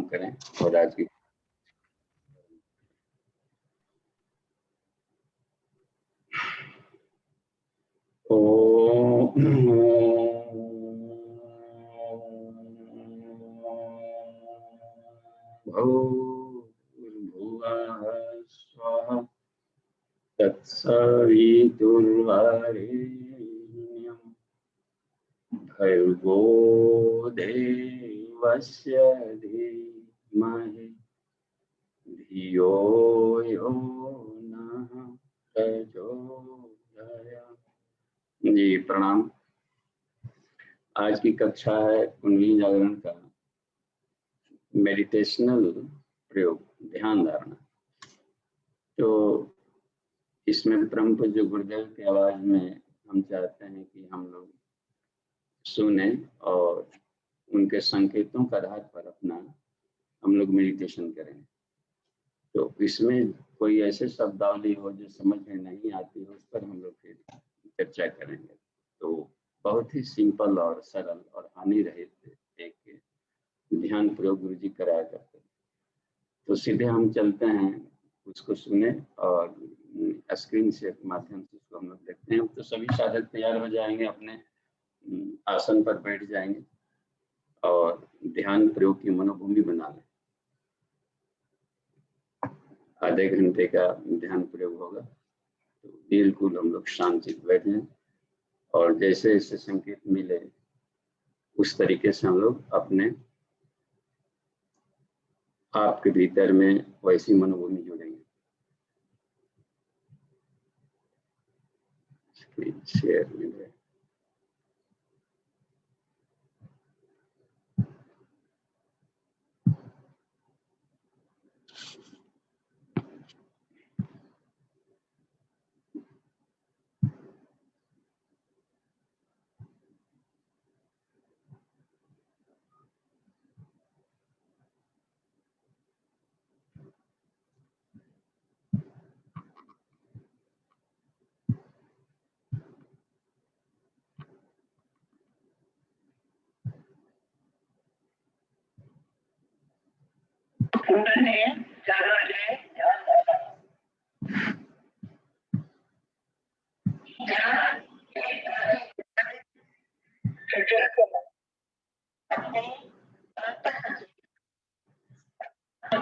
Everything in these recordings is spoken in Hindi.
करें और आज की भूर्भुवः स्वः तत्सवितुर्वरेण्यं भर्गो देवस्य धीमहि धियो यो नः प्रचोदयात्। जी प्रणाम। आज की कक्षा है कुंडली जागरण का मेडिटेशनल प्रयोग, ध्यान धारणा। तो इसमें परम पूज्य गुरुदेव की आवाज में हम चाहते हैं कि हम लोग सुने और उनके संकेतों के आधार पर अपना हम लोग मेडिटेशन करें। तो इसमें कोई ऐसे शब्दावली हो जो समझ में नहीं आती हो, उस पर हम लोग फिर चर्चा करेंगे। तो बहुत ही सिंपल और सरल और हानि रहित एक ध्यान प्रयोग गुरु जी कराया करते हैं। तो सीधे हम चलते हैं, उसको सुने और स्क्रीन से माध्यम से उसको हम लोग देखते हैं। तो सभी साधक तैयार हो जाएंगे, अपने आसन पर बैठ जाएंगे और ध्यान प्रयोग की मनोभूमि बना लें। आधे घंटे का ध्यान प्रयोग होगा। तो बिल्कुल हम लोग शांति बैठ जाएं और जैसे जैसे संकेत मिले उस तरीके से हम लोग अपने आपके भीतर में वैसी मनोभूमि जोड़ेंगे। स्क्रीन शेयर मिल रहा है।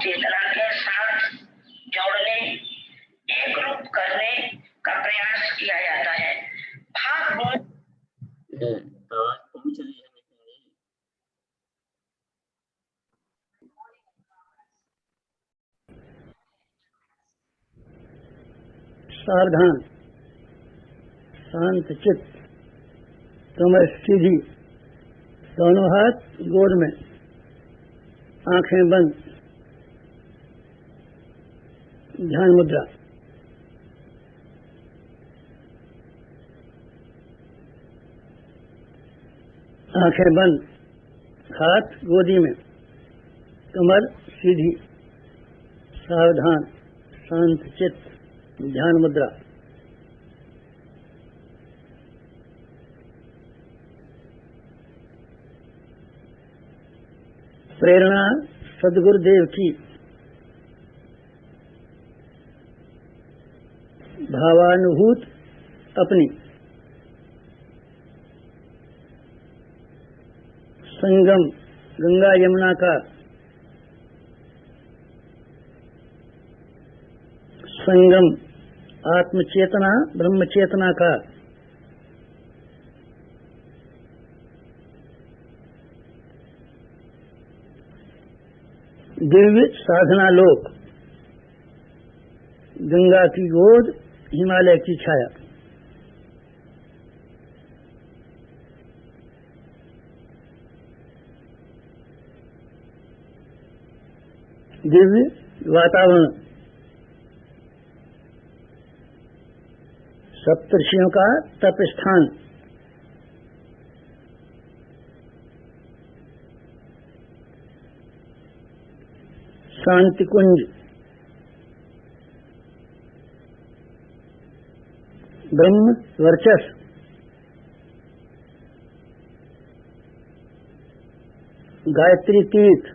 चेतना के साथ जोड़ने, एक रूप करने का प्रयास किया जाता है। भाग पहुंच रही है सावधान, शांत चित्त, कमर सीधी, दोनों हाथ गोद में, आंखें बंद, ध्यान मुद्रा। आंखें बंद, हाथ गोदी में, कमर सीधी, सावधान, शांत चित्त, ध्यान मुद्रा। प्रेरणा सद्गुरुदेव की, भावानुभूत अपनी। संगम गंगा यमुना का, संगम आत्म चेतना ब्रह्म चेतना का। दिव्य साधना लोक, गंगा की गोद, हिमालय की छाया। दिव्य वातावरण, सप्तर्षियों का तप स्थान। शांति कुंज, ब्रह्म वर्चस्व। गायत्री तीर्थ,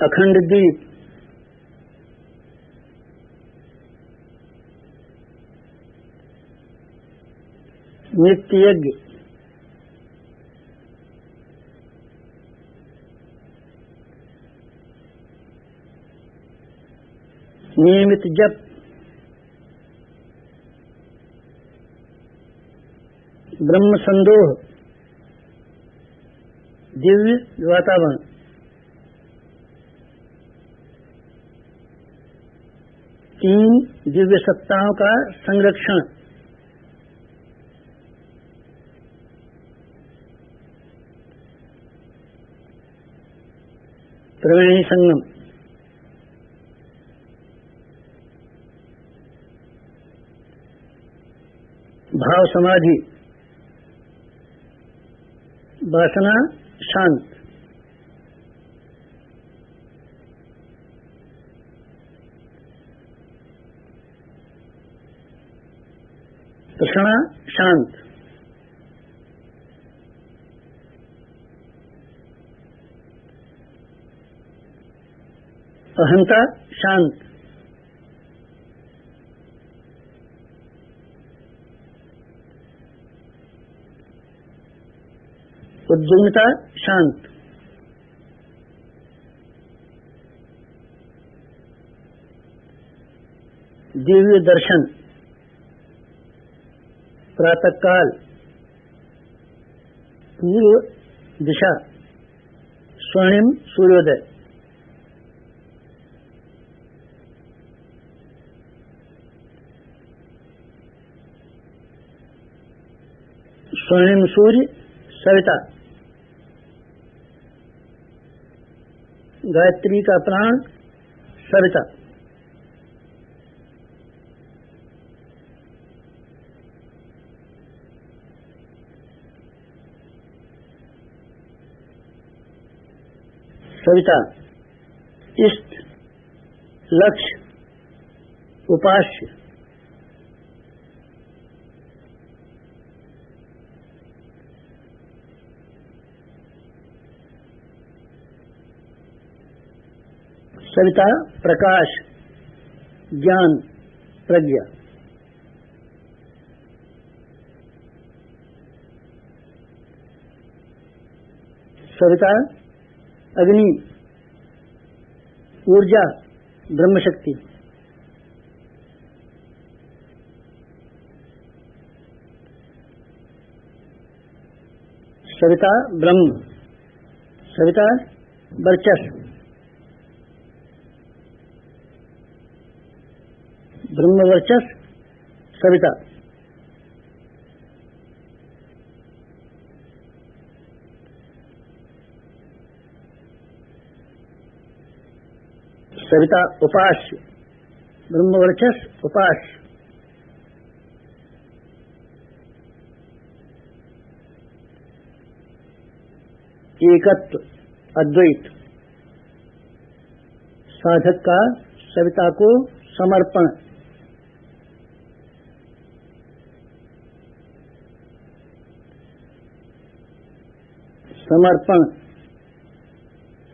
अखंड दीप, नित्य यज्ञ, नियमित जप, ब्रह्म संदोह, दिव्य वातावरण, तीन दिव्य सत्ताओं का संरक्षण, त्रिवेणी संगम, भाव समाधि, वासना शांत, तृष्णा शांत, अहंता शांत, उद्विग्नता शांत, दिव्य दर्शन, प्रातः काल, पूर्व दिशा, स्वर्णिम सूर्योदय, स्वर्णिम सूर्य सविता, गायत्री का प्राण सविता, सविता इष्ट, लक्ष्य, उपास्य, सविता प्रकाश, ज्ञान, प्रज्ञा, सविता अग्नि, ऊर्जा, ब्रह्मशक्ति, सविता ब्रह्म, सविता वर्चस्व, ब्रह्म वर्चस्व, सविता, सविता उपास्य, ब्रह्म वर्चस्व, उपास्य, एकत्व, अद्वैत, साधक का सविता को समर्पण, समर्पण,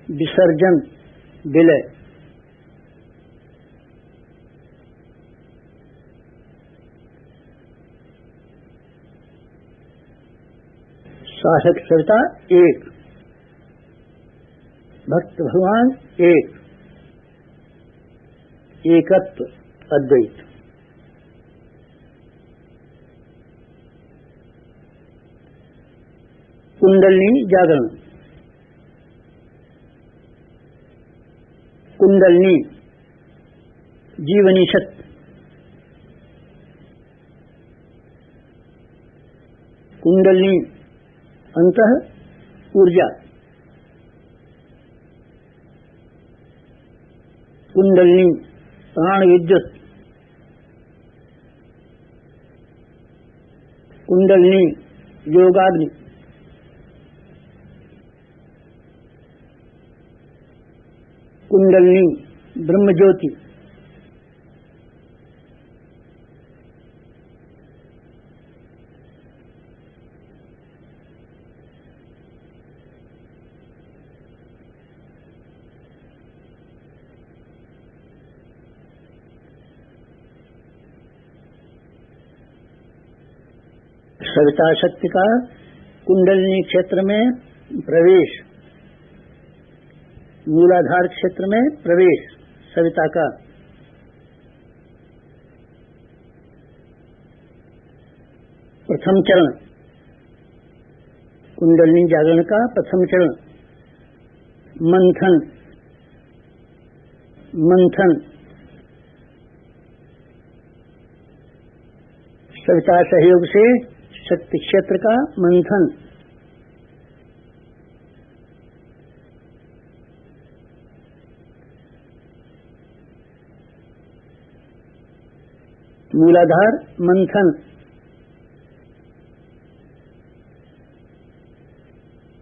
विसर्जन, विलय, साधक सविता एक, भक्त भगवान एक, एकत्व, अद्वैत, कुंडलिनी जागरण, कुंडलिनी जीवनी शक्ति, कुंडलिनी अंतः ऊर्जा, कुंडलिनी प्राण विद्युत, कुंडलिनी योगाग्नि, कुंडलिनी ब्रह्म ज्योति, सविता शक्ति का कुंडलिनी क्षेत्र में प्रवेश, मूलाधार क्षेत्र में प्रवेश सविता का। प्रथम चरण कुंडलिनी जागरण का प्रथम चरण मंथन। मंथन सविता सहयोग से शक्ति क्षेत्र का मंथन। मूलाधार मंथन।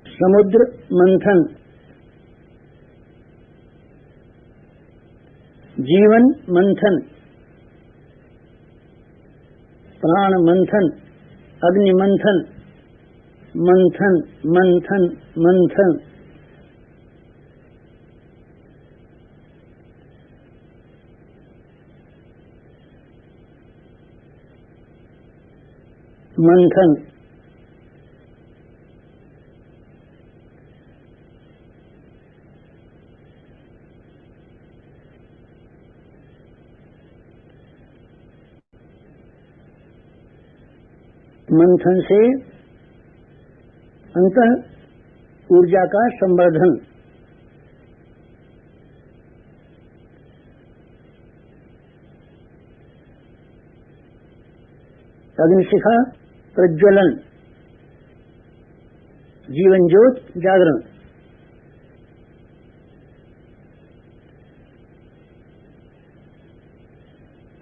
समुद्र मंथन। जीवन मंथन। प्राण मंथन। अग्नि मंथन। मंथन मंथन मंथन। मंथन। मंथन से अंतः ऊर्जा का संवर्धन। अग्निशिखा प्रज्वलन। जीवन ज्योत जागरण।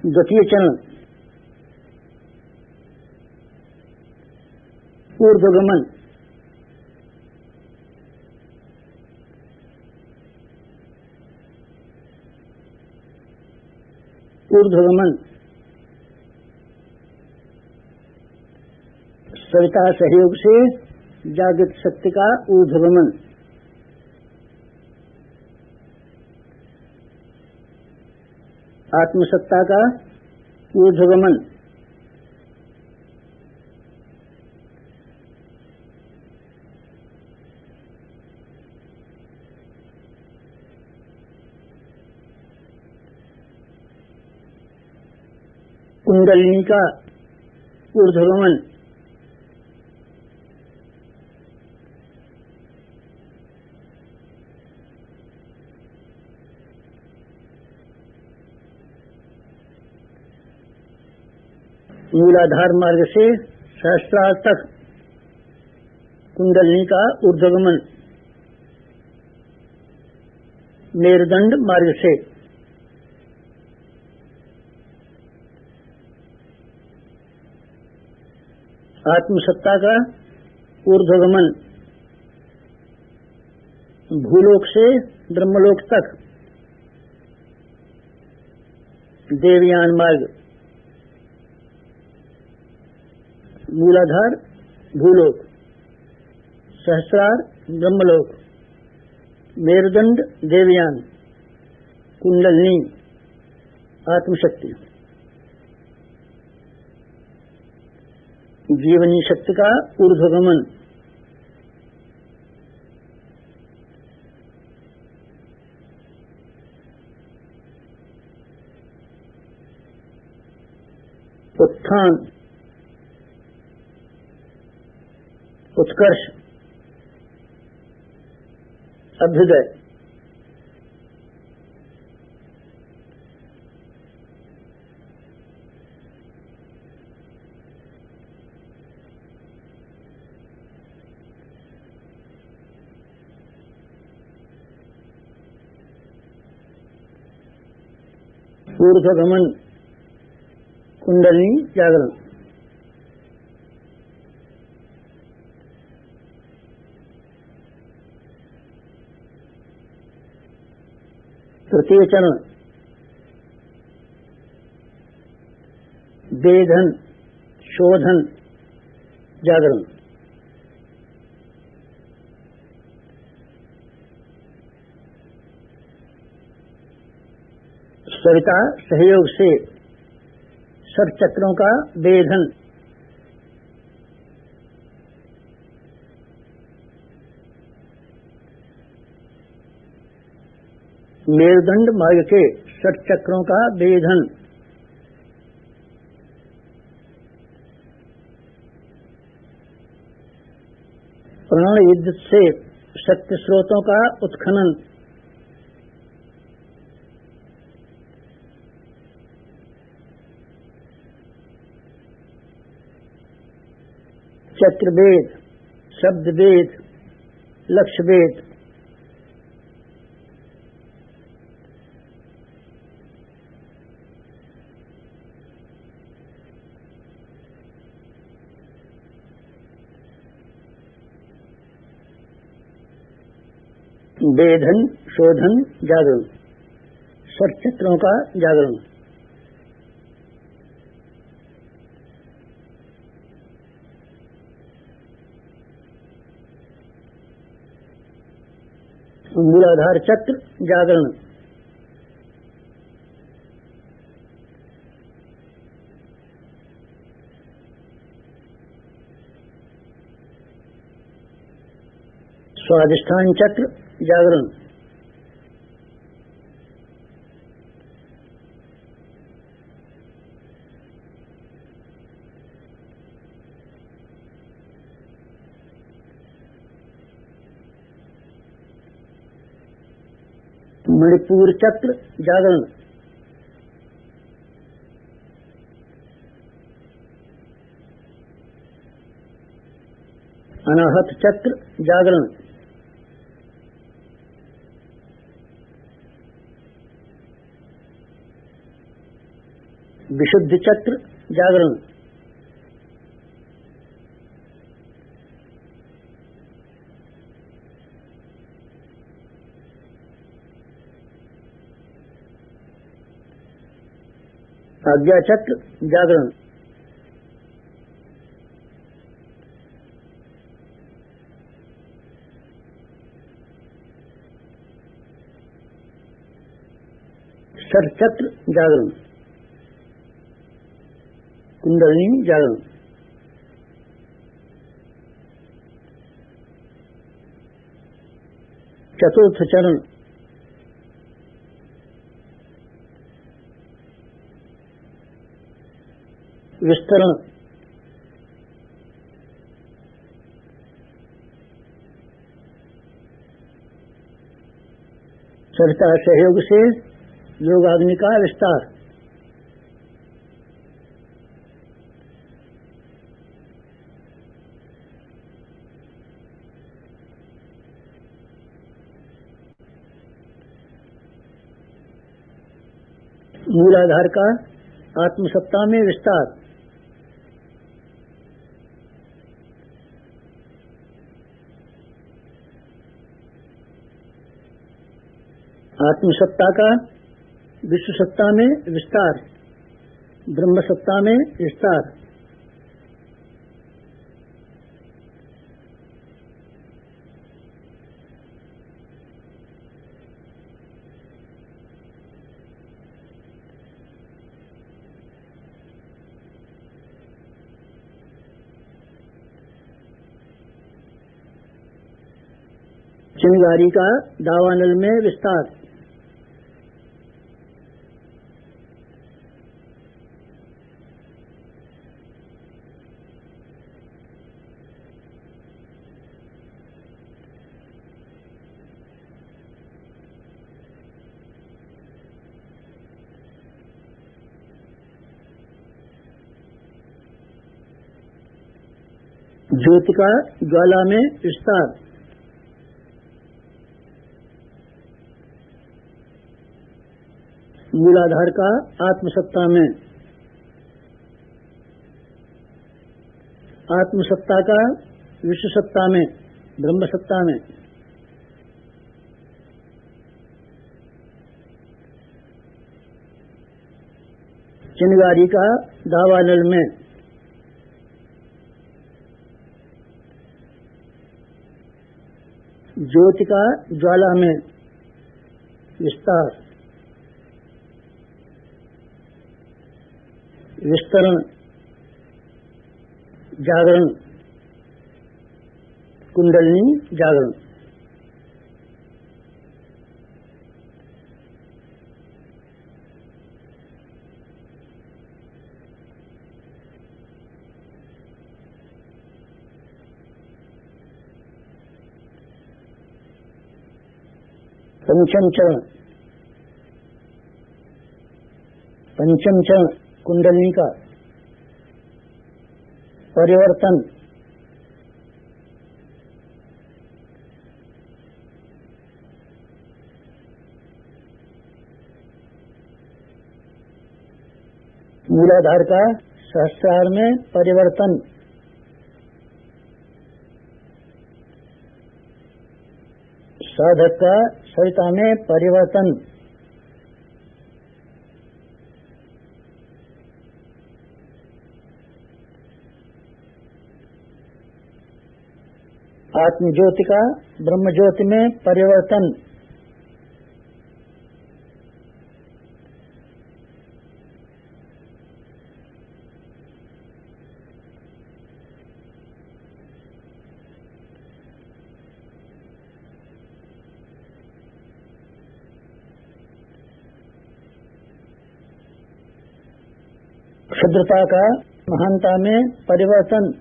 द्वितीय चरण ऊर्ध्वगमन। ऊर्ध्वगमन सविता सहयोग से जागृत शक्ति का ऊर्ध्वगमन। आत्मसत्ता का ऊर्ध्वगमन। कुंडलिनी का ऊर्ध्वगमन। मूलाधार मार्ग से सहस्त्रार तक कुंडलिनी का ऊर्ध्वगमन। मेरुदंड मार्ग से आत्मसत्ता का ऊर्ध्वगमन। भूलोक से ब्रह्मलोक तक देवयान मार्ग। मूलाधार भूलोक, सहस्रार ब्रह्मलोक, मेरुदंड देवयान, कुंडलिनी आत्मशक्ति। जीवनी शक्ति का ऊर्ध्वगमन। उत्थान, उत्कर्ष, अभ्युदय। ऊर्ध्वगमन कुंडलिनी जागरण। तृतीय चरण वेधन शोधन जागरण। सविता सहयोग से सब चक्रों का वेधन। मेरुदंड मार्ग के 60 चक्रों का वेधन, प्राण युद्ध से शक्ति स्रोतों का उत्खनन, चक्रवेद, शब्दवेद, लक्ष्यवेद, वेधन, शोधन, जागरण, 60 चक्रों का जागरण। मूलाधार चक्र जागरण, स्वाधिष्ठान चक्र जागरण, मणिपुर चक्र जागरण, अनाहत चक्र जागरण, विशुद्ध चक्र जागरण, आज्ञा चक्र जागरण, सर चक्र जागरण, कुंडलिनी जागरण, चतुर्थ चरण, विस्तरण, सरिता सहयोग से योगाग्नि का विस्तार, मूलाधार का आत्मसत्ता में विस्तार, आत्मसत्ता का विश्व सत्ता में विस्तार, ब्रह्म सत्ता में विस्तार, चिंगारी का दावानल में विस्तार, ज्योति का ज्वाला में विस्तार, मूलाधार का आत्मसत्ता में, आत्मसत्ता का विश्व सत्ता में, ब्रह्म सत्ता में, चिंगारी का दावानल में, ज्योति का ज्वाला में विस्तार, विस्तरण, जागरण, कुंडलिनी जागरण, पंचम चरण, पंचम चरण कुंडलिनी का परिवर्तन, मूलाधार का सहस्त्रार में परिवर्तन, साधक का सरिता में परिवर्तन, आत्म ज्योति का ब्रह्म ज्योति में परिवर्तन, क्षुद्रता का महानता में परिवर्तन,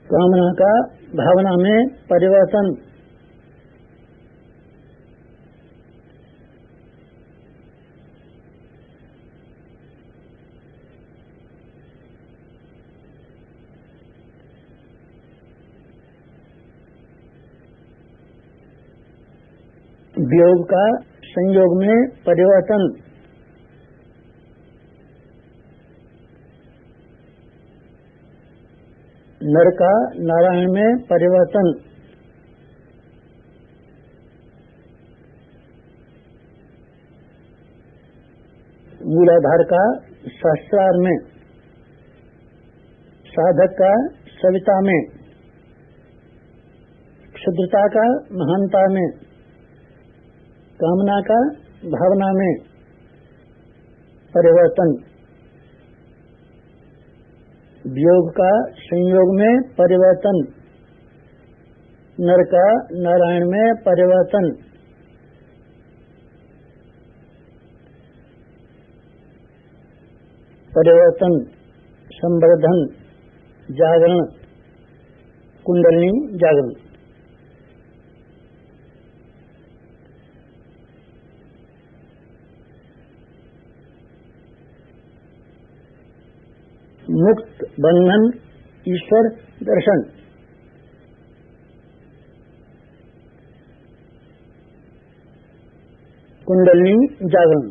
कामना का भावना में परिवर्तन, वियोग का संयोग में परिवर्तन, नर का नारायण में परिवर्तन, मूलाधार का सहस्त्रार में, साधक का सविता में, क्षुद्रता का महानता में, कामना का भावना में परिवर्तन, वियोग का संयोग में परिवर्तन, नर का नारायण में परिवर्तन, परिवर्तन, संवर्धन, जागरण, कुंडलिनी जागरण। मुक्त बंधन ईश्वर दर्शन, कुंडलिनी जागरण,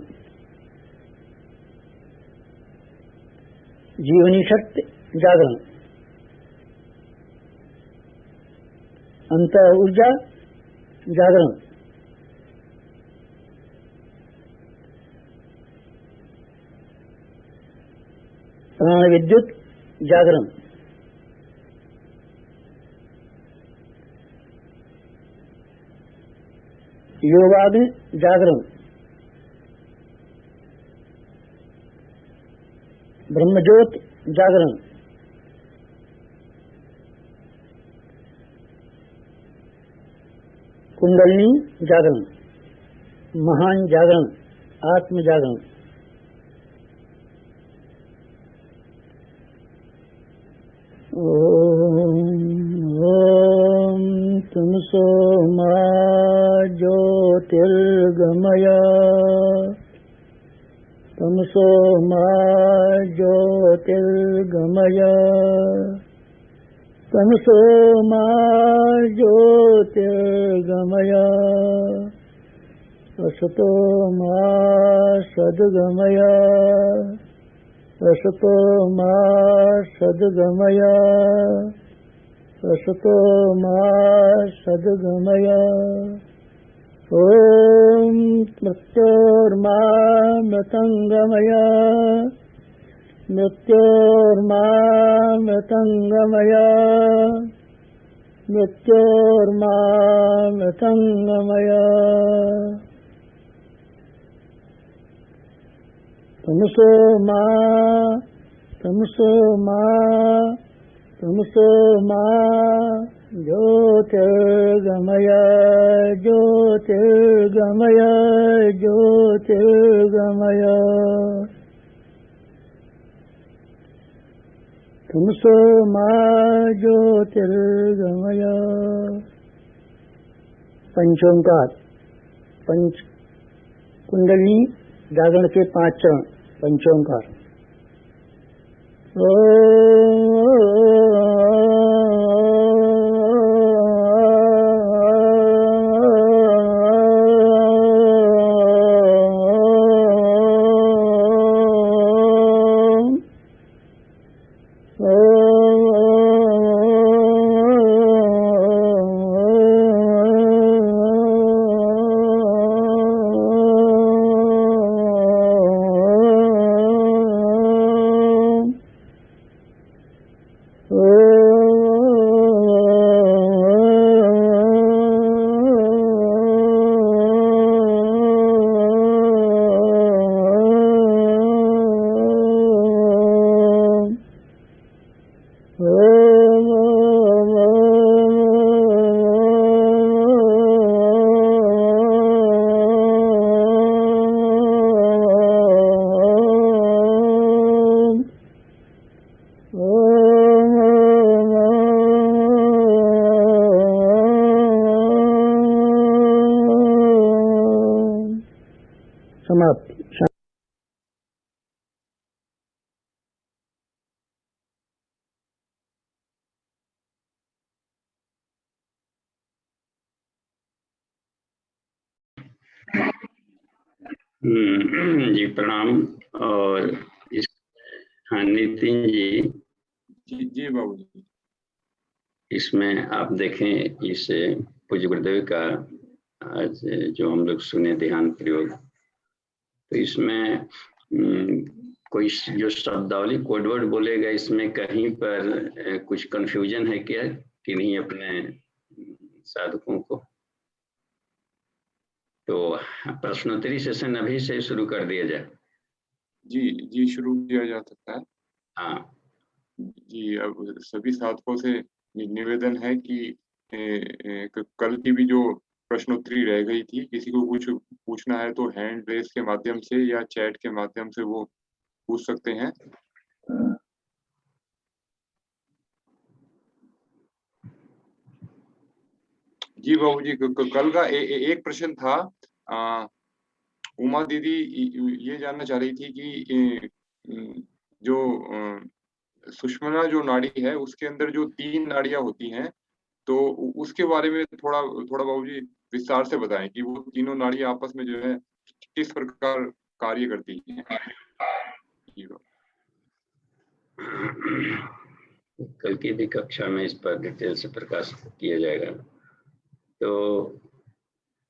जीवनी शक्ति जागरण, अंतर ऊर्जा जागरण, प्राण विद्युत जागरण, योगाग्नि जागरण, ब्रह्मज्योत जागरण, कुंडलिनी जागरण, महान जागरण, आत्म जागरण। ओम तमसो मा ज्योतिर्गमय, तमसो मा ज्योतिर्गमय, तमसो मा ज्योतिर्गमय, असतो मा सद्गमय, असतो मा सद्गमय, असतो मा सद्गमय। ओम मृत्योर्मा मृतंगमय, मृत्योर्मा मृतंगमय, मृत्योर्मा मृतंगमय। तमसो मा, तमसो मा, तमसो मा ज्योतिर्गमय ज्योतिर्गमय ज्योतिर्गमय तमसो मा ज्योतिर्गमय। पंचोंकार, पंच कुंडली जागरण के 5 चरण। पंचोंकार। समाप्ति। जी प्रणाम। और इस हाँ नितिन जी, जी बाबू जी। इसमें आप देखें इस पूज्य गुरुदेव का आज जो हम लोग सुने ध्यान प्रयोग, तो इसमें कोई जो शब्दावली कोडवर्ड बोलेगा, इसमें कहीं पर कुछ कंफ्यूजन है क्या कि नहीं अपने साधकों को? तो प्रश्नोत्तरी सेशन अभी से शुरू कर दिया जाए। जी शुरू किया जा सकता है। हाँ जी, अब सभी साधकों से निवेदन है कि कल की भी जो प्रश्नोत्तरी रह गई थी, किसी को कुछ पूछना है तो हैंड रेस के माध्यम से या चैट के माध्यम से वो पूछ सकते हैं। जी बाबू जी, कल का एक प्रश्न था। उमा दीदी ये जानना चाह रही थी कि जो सुषुम्ना जो नाड़ी है उसके अंदर जो 3 नाड़ियां होती हैं, तो उसके बारे में थोड़ा बाबूजी विस्तार से बताएं कि वो तीनों नाड़ियां आपस में जो है किस प्रकार कार्य करती हैं। कल की भी कक्षा में इस पर डिटेल से प्रकाश किया जाएगा। तो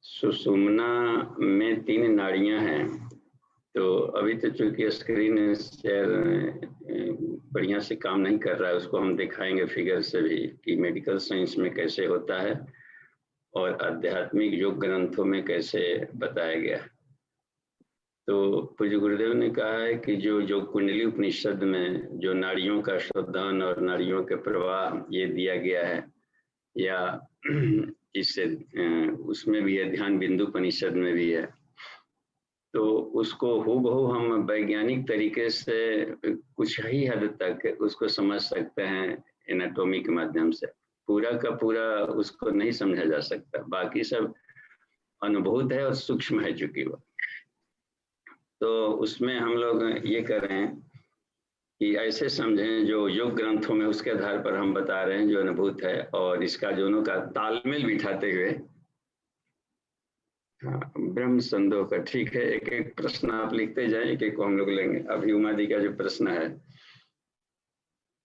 सुषुम्ना में 3 नाड़ियां हैं। तो अभी तो चूंकि स्क्रीन शेयर बढ़िया से काम नहीं कर रहा है, उसको हम दिखाएंगे फिगर से भी कि मेडिकल साइंस में कैसे होता है और आध्यात्मिक योग ग्रंथों में कैसे बताया गया। तो पूज्य गुरुदेव ने कहा है कि जो कुंडली उपनिषद में जो नाड़ियों का शोधन और नाड़ियों के प्रवाह ये दिया गया है, या इससे उसमें भी है, ध्यान बिंदु उपनिषद में भी है, तो उसको हूबहू हम वैज्ञानिक तरीके से कुछ ही हद तक उसको समझ सकते हैं एनाटॉमी के माध्यम से। पूरा का पूरा उसको नहीं समझा जा सकता, बाकी सब अनुभूत है और सूक्ष्म है चूंकि वो। तो उसमें हम लोग ये कर रहे हैं कि ऐसे समझें जो योग ग्रंथों में उसके आधार पर हम बता रहे हैं जो अनुभूत है, और इसका दोनों का तालमेल बिठाते हुए। हाँ, ब्रह्म संदेह का ठीक है। एक एक प्रश्न आप लिखते जाएं, एक एक को हम लोग लेंगे। अभी उमा दी का जो प्रश्न है,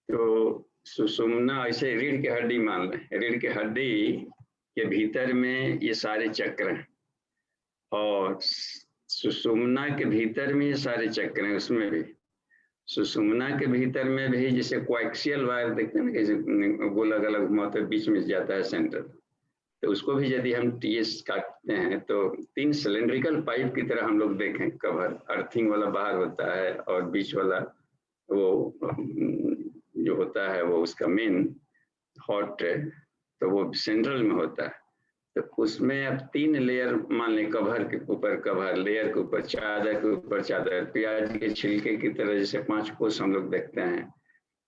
तो सुषुम्ना ऐसे रीढ़ की हड्डी मान लें, रीढ़ की हड्डी के भीतर में ये सारे चक्र हैं, और सुषुम्ना के भीतर में ये सारे चक्र हैं। उसमें भी सुषुम्ना के भीतर में भी जैसे कोएक्सियल वायर देखते हैं ना, कैसे गोल अलग घुमाते हैं, बीच में जाता है सेंटर, तो उसको भी यदि हम टीएस काटते हैं तो 3 सिलेंड्रिकल पाइप की तरह हम लोग देखें। कवर अर्थिंग वाला बाहर होता है और बीच वाला वो जो होता है वो उसका मेन हॉट तो वो सेंट्रल में होता है। तो उसमें अब 3 लेयर मान लें, कवर के ऊपर कवर, लेयर के ऊपर चादर, के ऊपर चादर, प्याज के छिलके की तरह जैसे 5 कोस हम लोग देखते हैं,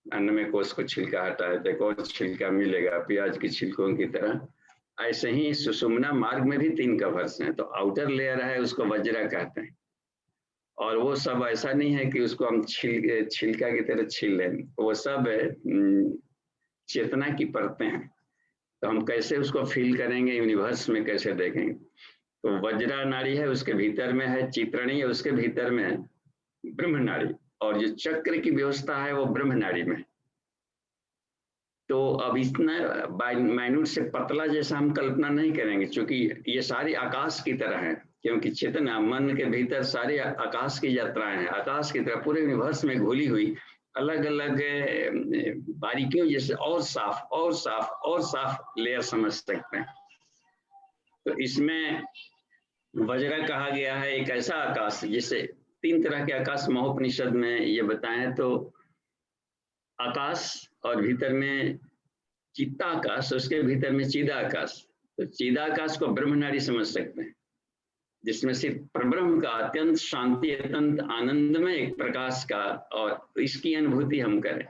अन्नमय कोष को छिलका हटाए तो एक और छिलका मिलेगा प्याज के छिलकों की तरह, ऐसे ही सुषुम्ना मार्ग में भी 3 कवर्स हैं। तो आउटर लेयर है उसको वज्रा कहते हैं, और वो सब ऐसा नहीं है कि उसको हम छिलका की तरह छील लें, वो सब चेतना की परतें हैं। तो हम कैसे उसको फील करेंगे, यूनिवर्स में कैसे देखेंगे। तो वज्रा नाड़ी है, उसके भीतर में है चित्रणी है, उसके भीतर में है ब्रह्म नाड़ी, और जो चक्र की व्यवस्था है वो ब्रह्म नाड़ी में। तो अब इतना माइन्यूट से पतला जैसा हम कल्पना नहीं करेंगे, क्योंकि ये सारी आकाश की तरह है, क्योंकि चेतना मन के भीतर सारे आकाश की यात्राएं हैं, आकाश की तरह पूरे यूनिवर्स में घुली हुई अलग अलग बारीकियों जैसे और साफ लेयर समझ सकते हैं। तो इसमें वज्रा कहा गया है एक ऐसा आकाश, जिसे 3 तरह के आकाश महोपनिषद में ये बताएं, तो आकाश और भीतर में चित्ताकाश, उसके भीतर में चिदाकाश। तो चिदाकाश को ब्रह्म नाड़ी समझ सकते हैं, जिसमें सिर्फ परब्रह्म का अत्यंत शांति, अत्यंत आनंदमय एक प्रकाश का, और इसकी अनुभूति हम करें,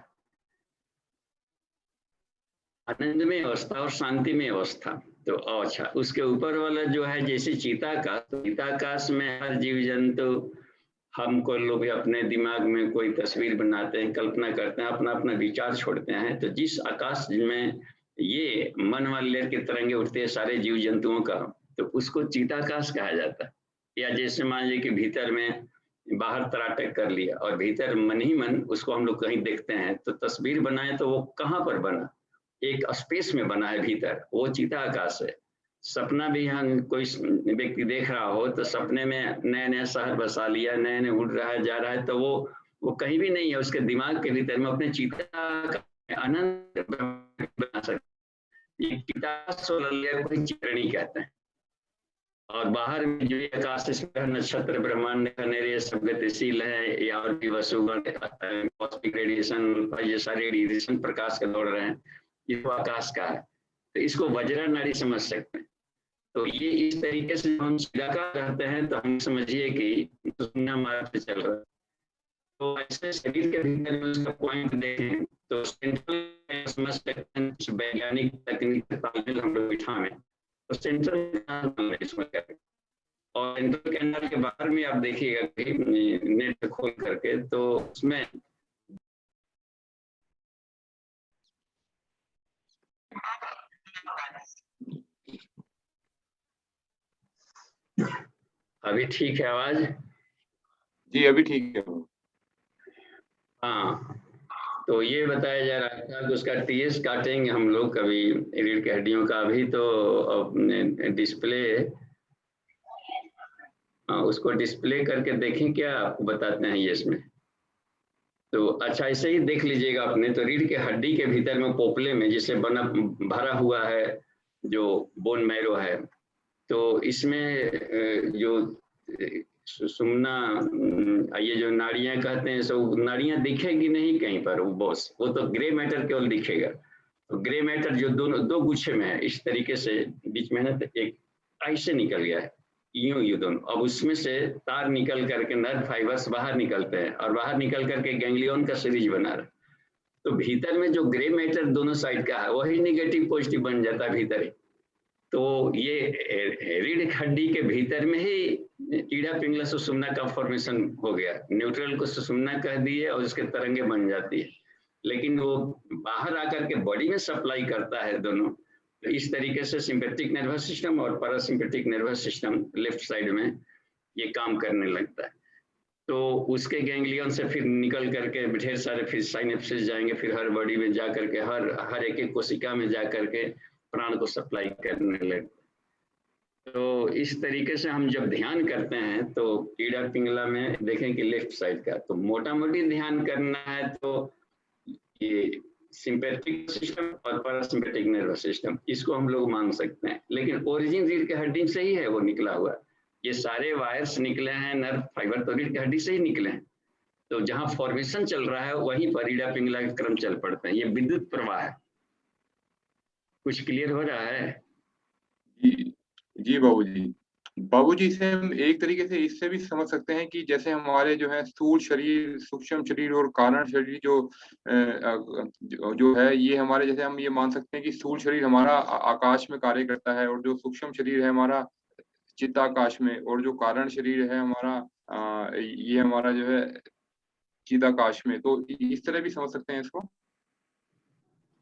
आनंदमय अवस्था और शांतिमय अवस्था। तो अच्छा, उसके ऊपर वाला जो है जैसे चिताकाश, तो चिताकाश में हर जीव जंतु, हमको लोग अपने दिमाग में कोई तस्वीर बनाते हैं, कल्पना करते हैं, अपना अपना विचार छोड़ते हैं। तो जिस आकाश में ये मन वाले लेयर के तरंगे उठते हैं सारे जीव जंतुओं का, तो उसको चिताकाश कहा जाता है। या जैसे मान लीजिए कि भीतर में बाहर तराटक कर लिया और भीतर मन ही मन उसको हम लोग कहीं देखते हैं, तो तस्वीर बनाए तो वो कहाँ पर बना, एक स्पेस में बना है भीतर, वो चिताकाश है। सपना भी यहाँ कोई व्यक्ति देख रहा हो तो सपने में नया नया शहर बसा लिया, नया नया उड़ रहा है, जा रहा है, तो वो कहीं भी नहीं है, उसके दिमाग के भीतर में अपने चिता का आनंद बना सकते। ये चिता सोलर लेयर को चित्रणी कहते हैं। और बाहर में जो आकाश इसमें नक्षत्र ब्रह्मांड खनेरे सब गतिशील है, या और भी वसुगण कॉस्मिक रेडिएशन, ये सारे रेडिएशन प्रकाश के दौड़ रहे हैं, ये आकाश का है। तो इसको वज्रा नाड़ी समझ सकते हैं। तो ये इस तरीके से हम चिदाकाश रहते हैं, तो हम समझिए कि सुषुम्ना मार्ग पे चल रहा है। तो ऐसे शरीर के भीतर में उसका पॉइंट देखें तो सेंट्रल समझ सकते हैं, वैज्ञानिक तकनीक तालमेल हम लोग बिठा में, तो सेंट्रल इसमें करें। और सेंट्रल कैनाल के बाहर में आप देखिएगा नेट खोल करके, तो उसमें अभी ठीक है आवाज? जी अभी ठीक है। हाँ, तो ये बताया जा रहा था कि उसका टीएस काटेंगे हम लोग कभी रीढ़ की हड्डियों का। अभी तो डिस्प्ले, उसको डिस्प्ले करके देखें क्या आपको बताते हैं ये इसमें। तो अच्छा ऐसे ही देख लीजिएगा अपने, तो रीढ़ के हड्डी के भीतर में पोपले में जिसे बना भरा हुआ है जो बोन मैरो है, तो इसमें जो सुषुम्ना, ये जो नाड़ियां कहते हैं, सो नाड़ियां दिखेगी नहीं कहीं पर, वो तो ग्रे मैटर केवल दिखेगा। तो ग्रे मैटर जो दो गुच्छे में है इस तरीके से बीच में है, तो एक ऐसे निकल गया है, यूं दोनों। अब उसमें से तार निकल करके नर्व फाइबर्स बाहर निकलते हैं, और बाहर निकल करके गैंग्लियन का सीरीज बना रहा है। तो भीतर में जो ग्रे मैटर दोनों साइड का है वही निगेटिव पॉजिटिव बन जाता है भीतर ही। तो ये रीढ़ हड्डी के भीतर में ही ईड़ा पिंगला सुषुम्ना का फॉर्मेशन हो गया। न्यूट्रल को सुषुम्ना कह दिए और उसके तरंगे बन जाती है, लेकिन वो बाहर आकर के बॉडी में सप्लाई करता है दोनों। तो इस तरीके से सिंपैथिक नर्वस सिस्टम और parasympathetic nervous system left side में ये काम करने लगता है। तो उसके गैंग्लियन से फिर निकल करके ढेर सारे फिर साइनेप्सिस जाएंगे, फिर हर बॉडी में जा करके हर एक कोशिका में जा करके प्राण को सप्लाई करने लगता। तो इस तरीके से हम जब ध्यान करते हैं तो ईड़ा पिंगला में देखें कि लेफ्ट साइड का, तो मोटा मोटी ध्यान करना है तो ये सिंपैथिक सिस्टम और पैरासिम्पैथिक नर्वस सिस्टम, इसको हम लोग मान सकते हैं। लेकिन ओरिजिन रीढ़ की हड्डी से ही है वो निकला हुआ, ये सारे वायर्स निकले हैं, नर्व फाइबर तो रीढ़ की हड्डी से ही निकले हैं। तो जहाँ फॉर्मेशन चल रहा है वहीं पर ईड़ा पिंगला के क्रम चल पड़ते हैं, ये विद्युत प्रवाह है। कुछ क्लियर हो रहा है? जी जी बाबूजी। बाबूजी, इसे हम एक तरीके से इससे भी समझ सकते हैं कि जैसे हमारे जो है स्थूल शरीर, सूक्ष्म शरीर और कारण शरीर जो है, ये हमारे, जैसे हम ये मान सकते हैं कि स्थूल शरीर हमारा आकाश में कार्य करता है, और जो सूक्ष्म शरीर है हमारा चित्ताकाश में, और जो कारण शरीर है हमारा ये हमारा जो है चिदाकाश में। तो इस तरह भी समझ सकते हैं इसको?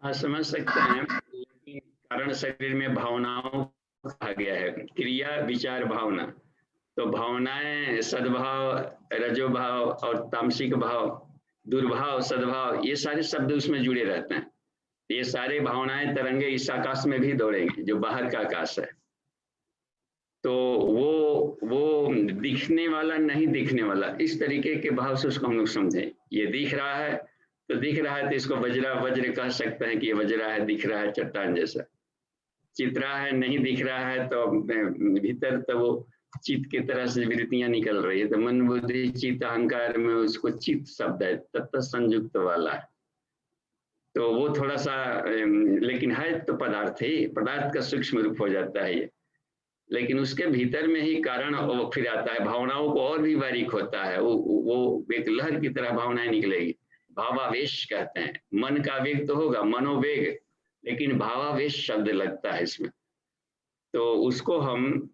हाँ, समझ सकते हैं, लेकिन कारण शरीर में भावनाओं को कहा गया है, क्रिया विचार भावना। तो भावनाएं सद्भाव, रजोभाव और तामसिक भाव, दुर्भाव, सद्भाव, ये सारे शब्द उसमें जुड़े रहते हैं। ये सारे भावनाएं तरंगे इस आकाश में भी दौड़ेंगे जो बाहर का आकाश है। तो वो दिखने वाला नहीं दिखने वाला, इस तरीके के भाव से उसको हम लोग समझें। ये दिख रहा है तो दिख रहा है, तो इसको वज्र कह सकते हैं कि ये वज्रा है, दिख रहा है चट्टान जैसा। चित्रा है, नहीं दिख रहा है तो भीतर तो वो चित्त की तरह से वृत्तियां निकल रही है, तो मन बुद्धि चित्त अहंकार में उसको चित्त शब्द है, तत्त संयुक्त वाला है। तो वो थोड़ा सा लेकिन है तो पदार्थ ही, पदार्थ का सूक्ष्म रूप हो जाता है ये। लेकिन उसके भीतर में ही कारण वो फिर आता है, भावनाओं को और भी बारीक होता है, वो एक लहर की तरह भावनाएं निकलेगी। भावावेश कहते हैं, मन का वेग तो होगा मनोवेग, लेकिन भावावेश शब्द लगता है इसमें। तो उसको हम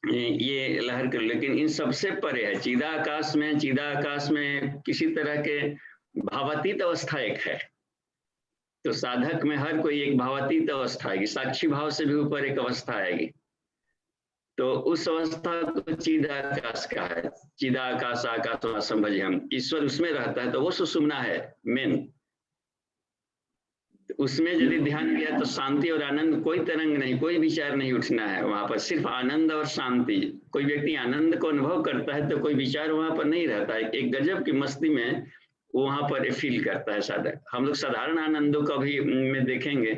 ये लहर कर, लेकिन इन सबसे परे है चिदाकाश में किसी तरह के भावातीत अवस्था एक है। तो साधक में हर कोई एक भावातीत अवस्था आएगी, साक्षी भाव से भी ऊपर एक अवस्था आएगी। तो उस अवस्था को चिदाकाश का है। चिदाकाश आकाश संभज हम, ईश्वर उसमें रहता है, तो वो सुषुम्ना है मेन। उसमें यदि ध्यान किया तो शांति और आनंद, कोई तरंग नहीं, कोई विचार नहीं उठना है वहां पर, सिर्फ आनंद और शांति। कोई व्यक्ति आनंद को अनुभव करता है तो कोई विचार वहां पर नहीं रहता है, एक गजब की मस्ती में वो वहां पर फील करता है साधक। हम लोग साधारण आनंदों का भी में देखेंगे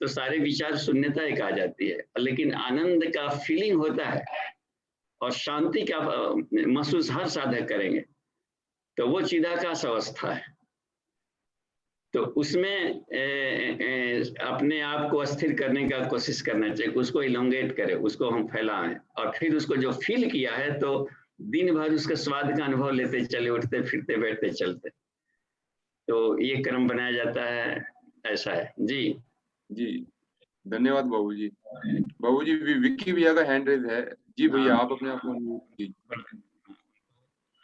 तो सारे विचार शून्यता एक आ जाती है, लेकिन आनंद का फीलिंग होता है और शांति का महसूस हर साधक करेंगे, तो वो चिदाकाश अवस्था है। तो उसमें अपने आप को अस्थिर करने का कोशिश करना चाहिए, उसको इलोंगेट करें, उसको हम फैलाएं, और फिर उसको जो फील किया है तो दिन भर उसके स्वाद का अनुभव लेते चले, उठते फिरते बैठते चलते। तो ये क्रम बनाया जाता है, ऐसा है जी। जी धन्यवाद बाबूजी। बाबूजी, विक्की भैया का हैंड रेज है। जी भैया, आप अपने आप को जी।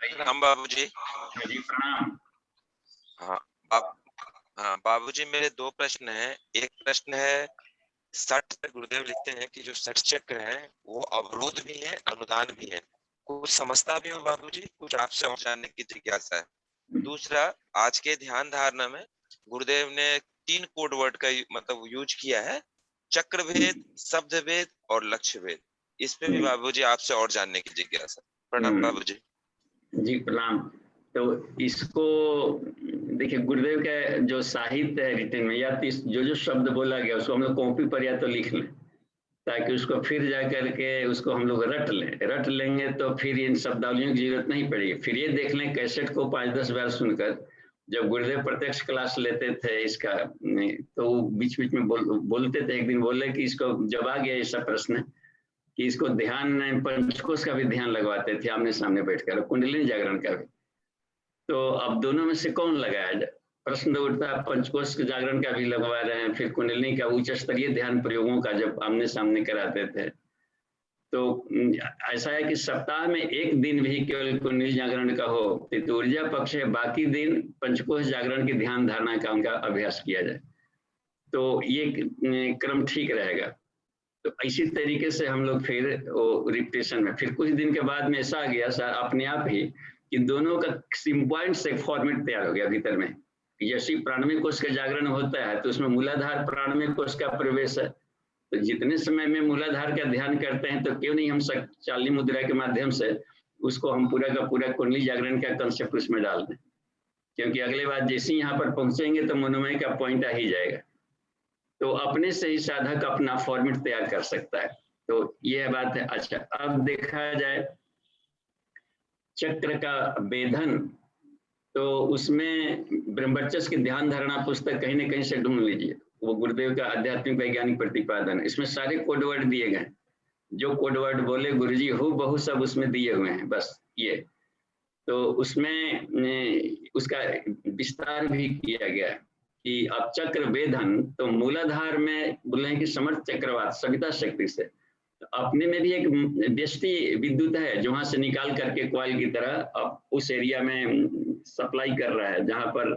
प्रणाम बाबूजी। जी प्रणाम। हाँ बाबूजी, मेरे दो प्रश्न हैं। एक प्रश्न है, सठ गुरुदेव लिखते हैं कि जो सठ चक्र है वो अवरोध भी है, अनुदान भी है। कुछ समझता भी हूँ बाबूजी, कुछ आपसे और जानने की जिज्ञासा है। दूसरा, आज के ध्यान धारणा में गुरुदेव ने 3 कोड वर्ड का मतलब यूज किया है, चक्र भेद, शब्द भेद और लक्ष्य भेद। इस पे भी बाबूजी आपसे और जानने की जिज्ञासा। प्रणाम बाबूजी। जी प्रणाम। तो इसको देखिए, गुरुदेव का जो साहित्य है रिटन में, या तो जो शब्द बोला गया उसको हम लोग कॉपी पर या तो लिख लें, ताकि उसको फिर जा करके उसको हम लोग रट लेंगे तो फिर इन शब्दावलियों की जरूरत नहीं पड़ेगी। फिर ये देख लें कैसेट को 5-10 बार सुनकर, जब गुरुदेव प्रत्यक्ष क्लास लेते थे इसका, तो बीच बीच में बोलते थे। एक दिन बोले कि इसको जब आ गया ऐसा प्रश्न कि इसको ध्यान, पंचकोश का भी ध्यान लगवाते थे आमने सामने बैठकर, कुंडलिनी जागरण का भी। तो अब दोनों में से कौन लगाया जाए, प्रश्न उठता है। पंचकोश के जागरण का भी लगवा रहे हैं, फिर कुंडलिनी का उच्च स्तरीय ध्यान प्रयोगों का जब आमने सामने कराते थे। तो ऐसा है कि सप्ताह में एक दिन भी केवल कुंडली जागरण का हो तो ऊर्जा पक्ष है, बाकी दिन पंचकोश जागरण की ध्यान धारणा का उनका अभ्यास किया जाए, तो ये क्रम ठीक रहेगा। तो इसी तरीके से हम लोग फिर वो रिपीटेशन में, फिर कुछ दिन के बाद में ऐसा आ गया अपने आप ही कि दोनों का सिम्पॉइंट से फॉर्मेट तैयार हो गया भीतर में। जैसे प्राणमय कोश का जागरण होता है तो उसमें मूलाधार प्राणमय कोश का प्रवेश है, तो जितने समय में मूलाधार का ध्यान करते हैं तो क्यों नहीं हम चाली मुद्रा के माध्यम से उसको हम पूरा का पूरा कुंडली जागरण का कंसेप्ट उसमें डाल दें, क्योंकि अगले बार जैसे ही यहाँ पर पहुंचेंगे तो मनोमय का पॉइंट आ ही जाएगा। तो अपने से ही साधक अपना फॉर्मेट तैयार कर सकता है, तो यह बात है। अच्छा, अब देखा जाए चक्र का वेधन, तो उसमें ब्रह्मचर्य की ध्यान धारणा पुस्तक कहीं न कहीं से ढूंढ लीजिए, वो गुरुदेव का आध्यात्मिक वैज्ञानिक प्रतिपादन, इसमें सारे कोडवर्ड दिए गए, जो कोडवर्ड बोले गुरुजी हो बहु सब उसमें दिए हुए हैं, बस ये। तो उसमें उसका विस्तार भी किया गया कि अब चक्र वेधन, तो मूलाधार में बोले हैं कि समर्थ चक्रवात सविता शक्ति से, तो अपने में भी एक व्यष्टि विद्युत है जो वहां से निकाल करके कॉइल की तरह अब उस एरिया में सप्लाई कर रहा है जहां पर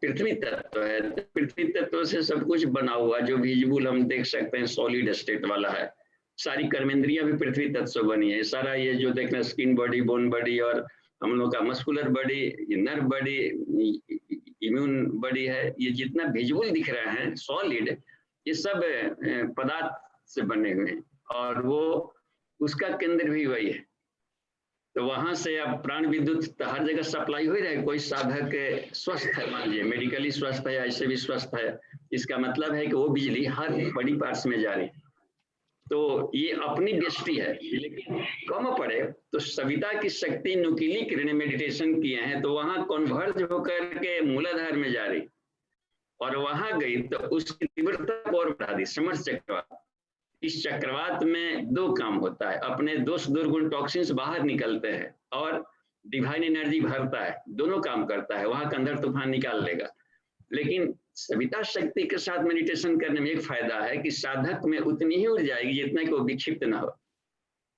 पृथ्वी तत्व है। तो पृथ्वी तत्व से सब कुछ बना हुआ, जो विजिबल हम देख सकते हैं सॉलिड स्टेट वाला है। सारी कर्मेंद्रियां भी पृथ्वी तत्व से बनी है। सारा ये जो देख रहे हैं स्किन बॉडी, बोन बॉडी और हम लोग का muscular body, nerve body, immune body है, ये जितना विजुअल दिख रहा है सॉलिड, ये सब पदार्थ से बने हुए हैं और वो उसका केंद्र भी वही है। तो वहां से अब प्राण विद्युत हर जगह सप्लाई हो रहा है। कोई साधक स्वस्थ है, मान लीजिए मेडिकली स्वस्थ है, ऐसे भी स्वस्थ है, इसका मतलब है कि वो बिजली हर बड़ी पार्ट्स में जा रही है। तो ये अपनी दृष्टि है, लेकिन कम पड़े तो सविता की शक्ति नुकीली किरणें मेडिटेशन किए हैं तो वहां कन्वर्ज होकर के मूलाधार में जा रही और वहां गई तो उसकी तीव्रता को और बढ़ा दी, समर्थ चक्रवात। इस चक्रवात में दो काम होता है, अपने दोष दुर्गुण टॉक्सिन्स बाहर निकलते हैं और डिवाइन एनर्जी भरता है, दोनों काम करता है, वहां कंधर तूफान निकाल लेगा। लेकिन सविता शक्ति के साथ मेडिटेशन करने में एक फायदा है कि साधक में उतनी ही ऊर्जा आएगी जितना कि वो विक्षिप्त ना हो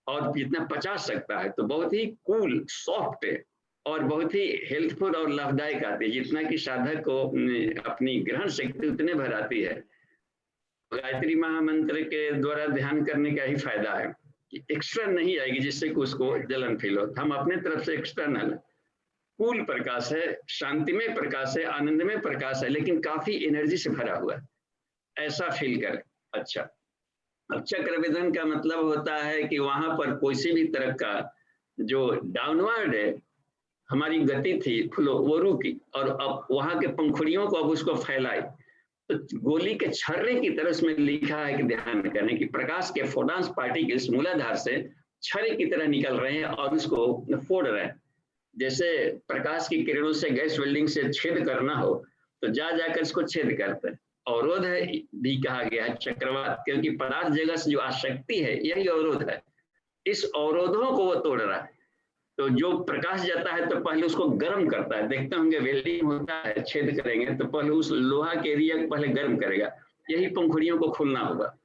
और जितना पचा सकता है। तो बहुत ही कूल, सॉफ्ट और बहुत ही हेल्पफुल और लाभदायक आती है, जितना कि साधक को अपनी ग्रहण शक्ति उतने भर आती है। गायत्री महामंत्र के द्वारा ध्यान करने का ही फायदा है कि एक्स्ट्रा नहीं आएगी जिससे कि उसको जलन फील हो। हम अपने तरफ से एक्सटर्नल कूल प्रकाश है, शांतिमय प्रकाश है, आनंदमय प्रकाश है, लेकिन काफी एनर्जी से भरा हुआ है, ऐसा फील कर। अच्छा, अब चक्रवेधन का मतलब होता है कि वहां पर कोई भी तरह का जो डाउनवर्ड है हमारी गति थी फ्लो, वो रुकी और अब वहां के पंखुड़ियों को अब उसको फैलाए। तो गोली के छर्रे की तरह उसमें लिखा है कि ध्यान करने की प्रकाश के फोटॉन्स पार्टिकल्स मूलाधार से छर्रे की तरह निकल रहे हैं और उसको फोड़ रहे हैं। जैसे प्रकाश की किरणों से गैस वेल्डिंग से छेद करना हो तो जा जाकर इसको छेद करते हैं। अवरोध है भी कहा गया है चक्रवात, क्योंकि पदार्थ जगह से जो आसक्ति है यही अवरोध है। इस अवरोधों को वो तोड़ रहा है। तो जो प्रकाश जाता है तो पहले उसको गर्म करता है, देखते होंगे वेल्डिंग होता है, छेद करेंगे तो पहले उस लोहा के एरिया को पहले गर्म करेगा, यही पंखुड़ियों को खुलना होगा।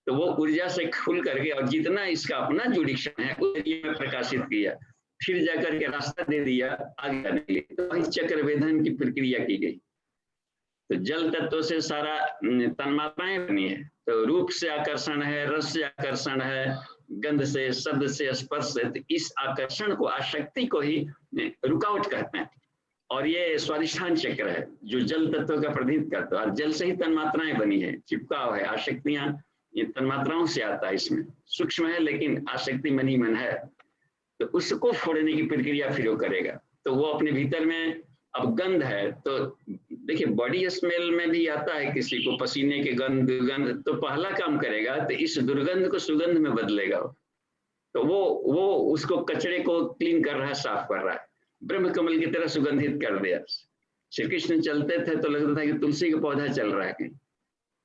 तो वो ऊर्जा से खुल करके और जितना इसका अपना जुडिक्शन है उस एरिया में प्रकाशित किया, फिर जाकर के रास्ता दे दिया आगे जाने के लिए। तो वही चक्रवेधन की प्रक्रिया की गई। तो जल तत्व से सारा तन्मात्राएं बनी है। तो रूप से आकर्षण है, रस से आकर्षण है, गंध से, शब्द से, स्पर्श से। तो इस आकर्षण को, आसक्ति को ही रुकावट कहते हैं। और ये स्वादिष्ठान चक्र है जो जल तत्व का प्रतिनिधित्व करता है। और जल से ही तन्मात्राएं बनी है, चिपकाव है, आसक्तियां ये तन्मात्राओं से आता है। इसमें सूक्ष्म है लेकिन आसक्ति मन ही मन है। तो उसको फोड़ने की प्रक्रिया फिर वो करेगा। तो वो अपने भीतर में अब गंध है, तो देखिए बॉडी स्मेल में भी आता है किसी को पसीने के गंध, दुर्गंध, तो पहला काम करेगा तो इस दुर्गंध को सुगंध में बदलेगा। तो वो उसको कचरे को क्लीन कर रहा है, साफ कर रहा है, ब्रह्म कमल की तरह सुगंधित कर दिया। श्री कृष्ण चलते थे तो लगता था कि तुलसी का पौधा चल रहा है।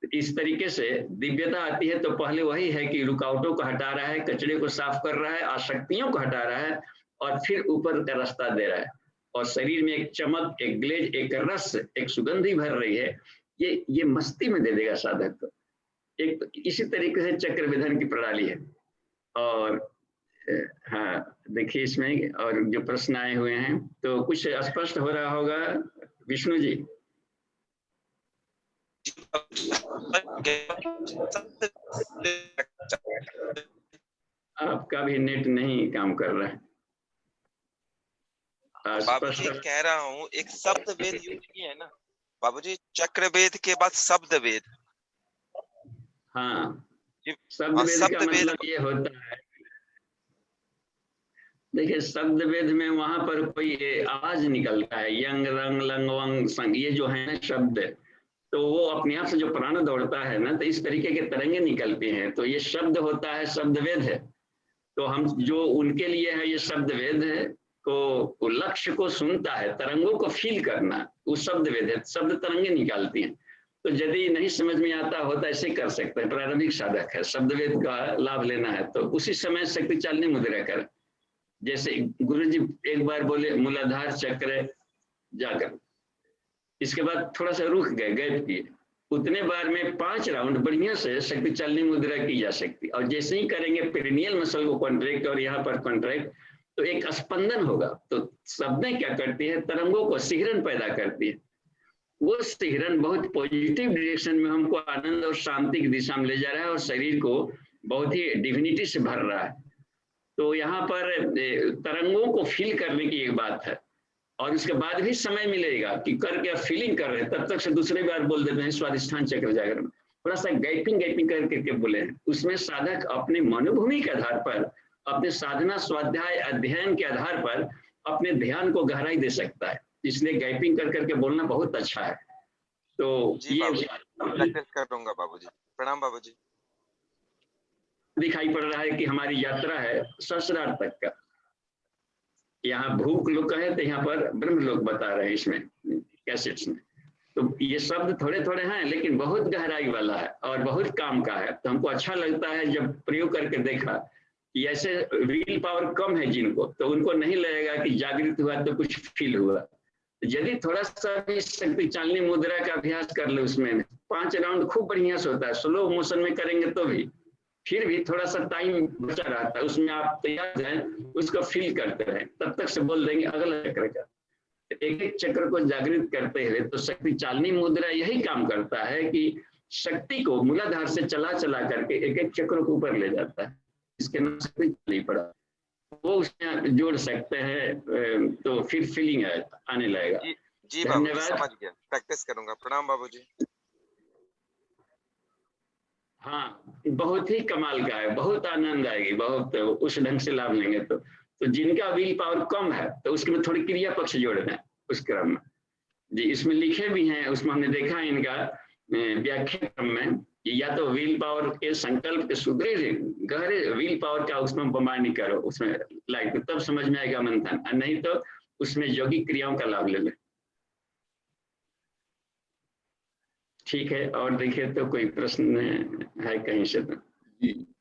इस तरीके से दिव्यता आती है। तो पहले वही है कि रुकावटों को हटा रहा है, कचरे को साफ कर रहा है, आसक्तियों को हटा रहा है और फिर ऊपर का रास्ता दे रहा है। और शरीर में एक चमक, एक ग्लेज, एक रस, एक सुगंधी भर रही है। ये मस्ती में दे देगा साधक को। एक इसी तरीके से चक्रवेधन की प्रणाली है। और हाँ देखिए इसमें और जो प्रश्न आए हुए हैं तो कुछ स्पष्ट हो रहा होगा विष्णु जी। आपका भी नेट नहीं काम कर रहा है। बाबूजी कह रहा हूँ एक शब्द वेद यूज किए है ना बाबूजी, चक्र वेद के बाद शब्द वेद। हाँ शब्द वेद का मतलब ये होता है, देखिए शब्द वेद में वहां पर कोई आवाज निकलता है, यंग रंग लंग वंग संग, ये जो है ना शब्द, तो वो अपने आप से जो प्राण दौड़ता है ना, तो इस तरीके के तरंगे निकलती हैं। तो ये शब्द होता है, शब्द वेद है। तो हम जो उनके लिए है ये शब्द वेद है, को लक्ष्य को सुनता है, तरंगों को फील करना, वो शब्द वेद है। शब्द तरंगे निकालती हैं। तो यदि नहीं समझ में आता हो तो ऐसे कर सकते हैं। प्रारंभिक साधक है, शब्दवेद का लाभ लेना है तो उसी समय शक्ति चालनी मुद्रा कर, जैसे गुरु जी एक बार बोले मूलाधार चक्र जाकर, इसके बाद थोड़ा सा रुक गए, गैप किए, उतने बार में 5 राउंड बढ़िया से शक्ति चालनी मुद्रा की जा सकती। और जैसे ही करेंगे पेरिनियल मसल को कॉन्ट्रैक्ट और यहाँ पर कॉन्ट्रैक्ट, तो एक स्पंदन होगा। तो शब्दें क्या करती है, तरंगों को सिहरन पैदा करती है। वो सिहरन बहुत पॉजिटिव डायरेक्शन में हमको आनंद और शांति की दिशा में ले जा रहा है और शरीर को बहुत ही डिविनिटी से भर रहा है। तो यहाँ पर तरंगों को फील करने की एक बात है, और उसके बाद भी समय मिलेगा कि करके फीलिंग कर रहे हैं, तब तक से दूसरी बार बोल देते हैं स्वादिष्ठान चक्र जागरण। थोड़ा सा गैपिंग करके बोले हैं, उसमें साधक अपने मनोभूमि के आधार पर, अपने साधना स्वाध्याय अध्ययन के आधार पर अपने ध्यान को गहराई दे सकता है। इसलिए गैपिंग करके बोलना बहुत अच्छा है। तो ये प्रैक्टिस कर लूंगा बाबूजी। प्रणाम बाबूजी। दिखाई पड़ रहा है कि हमारी यात्रा है सहस्रार तक का। यहाँ भूख लोग कहे तो यहाँ पर ब्रह्म लोग बता रहे हैं इसमें कैसेट्स में। तो ये शब्द थोड़े थोड़े हैं लेकिन बहुत गहराई वाला है और बहुत काम का है। तो हमको अच्छा लगता है जब प्रयोग करके देखा कि ऐसे विल पावर कम है जिनको, तो उनको नहीं लगेगा कि जागृत हुआ तो कुछ फील हुआ। यदि थोड़ा सा भी शक्ति चालनी मुद्रा का अभ्यास कर ले, उसमें 5 राउंड खूब बढ़िया से होता है। स्लो मोशन में करेंगे तो भी फिर भी थोड़ा सा टाइम बचा रहता है, उसमें आप तैयार हैं, उसको फील करते रहें, तब तक से बोल देंगे अगला चक्र का। एक एक चक्र को जागृत करते हुए तो शक्ति चालनी मुद्रा यही काम करता है कि शक्ति को मूलाधार से चला करके एक एक चक्र को ऊपर ले जाता है। इसके नाम शक्ति चली पड़ा, वो उसमें जोड़ सकते हैं तो फिर फीलिंग आने लगेगा। जी बाबूजी, समझ गया, प्रैक्टिस करूंगा। प्रणाम बाबूजी। हाँ, बहुत ही कमाल का है, बहुत आनंद आएगी, बहुत उस ढंग से लाभ लेंगे तो जिनका विल पावर कम है तो उसके में थोड़ी क्रिया पक्ष जोड़ दें उस क्रम में। जी, इसमें लिखे भी हैं, उसमें हमने देखा है इनका व्याख्या क्रम में कि या तो विल पावर के संकल्प के सुदृढ़ गहरे विल पावर का उसमें बमानी करो, उसमें लाइक तब समझ में आएगा मंथन, और नहीं तो उसमें यौगिक क्रियाओं का लाभ ले लें। ठीक है, और देखिए तो कोई प्रश्न है कहीं से? तो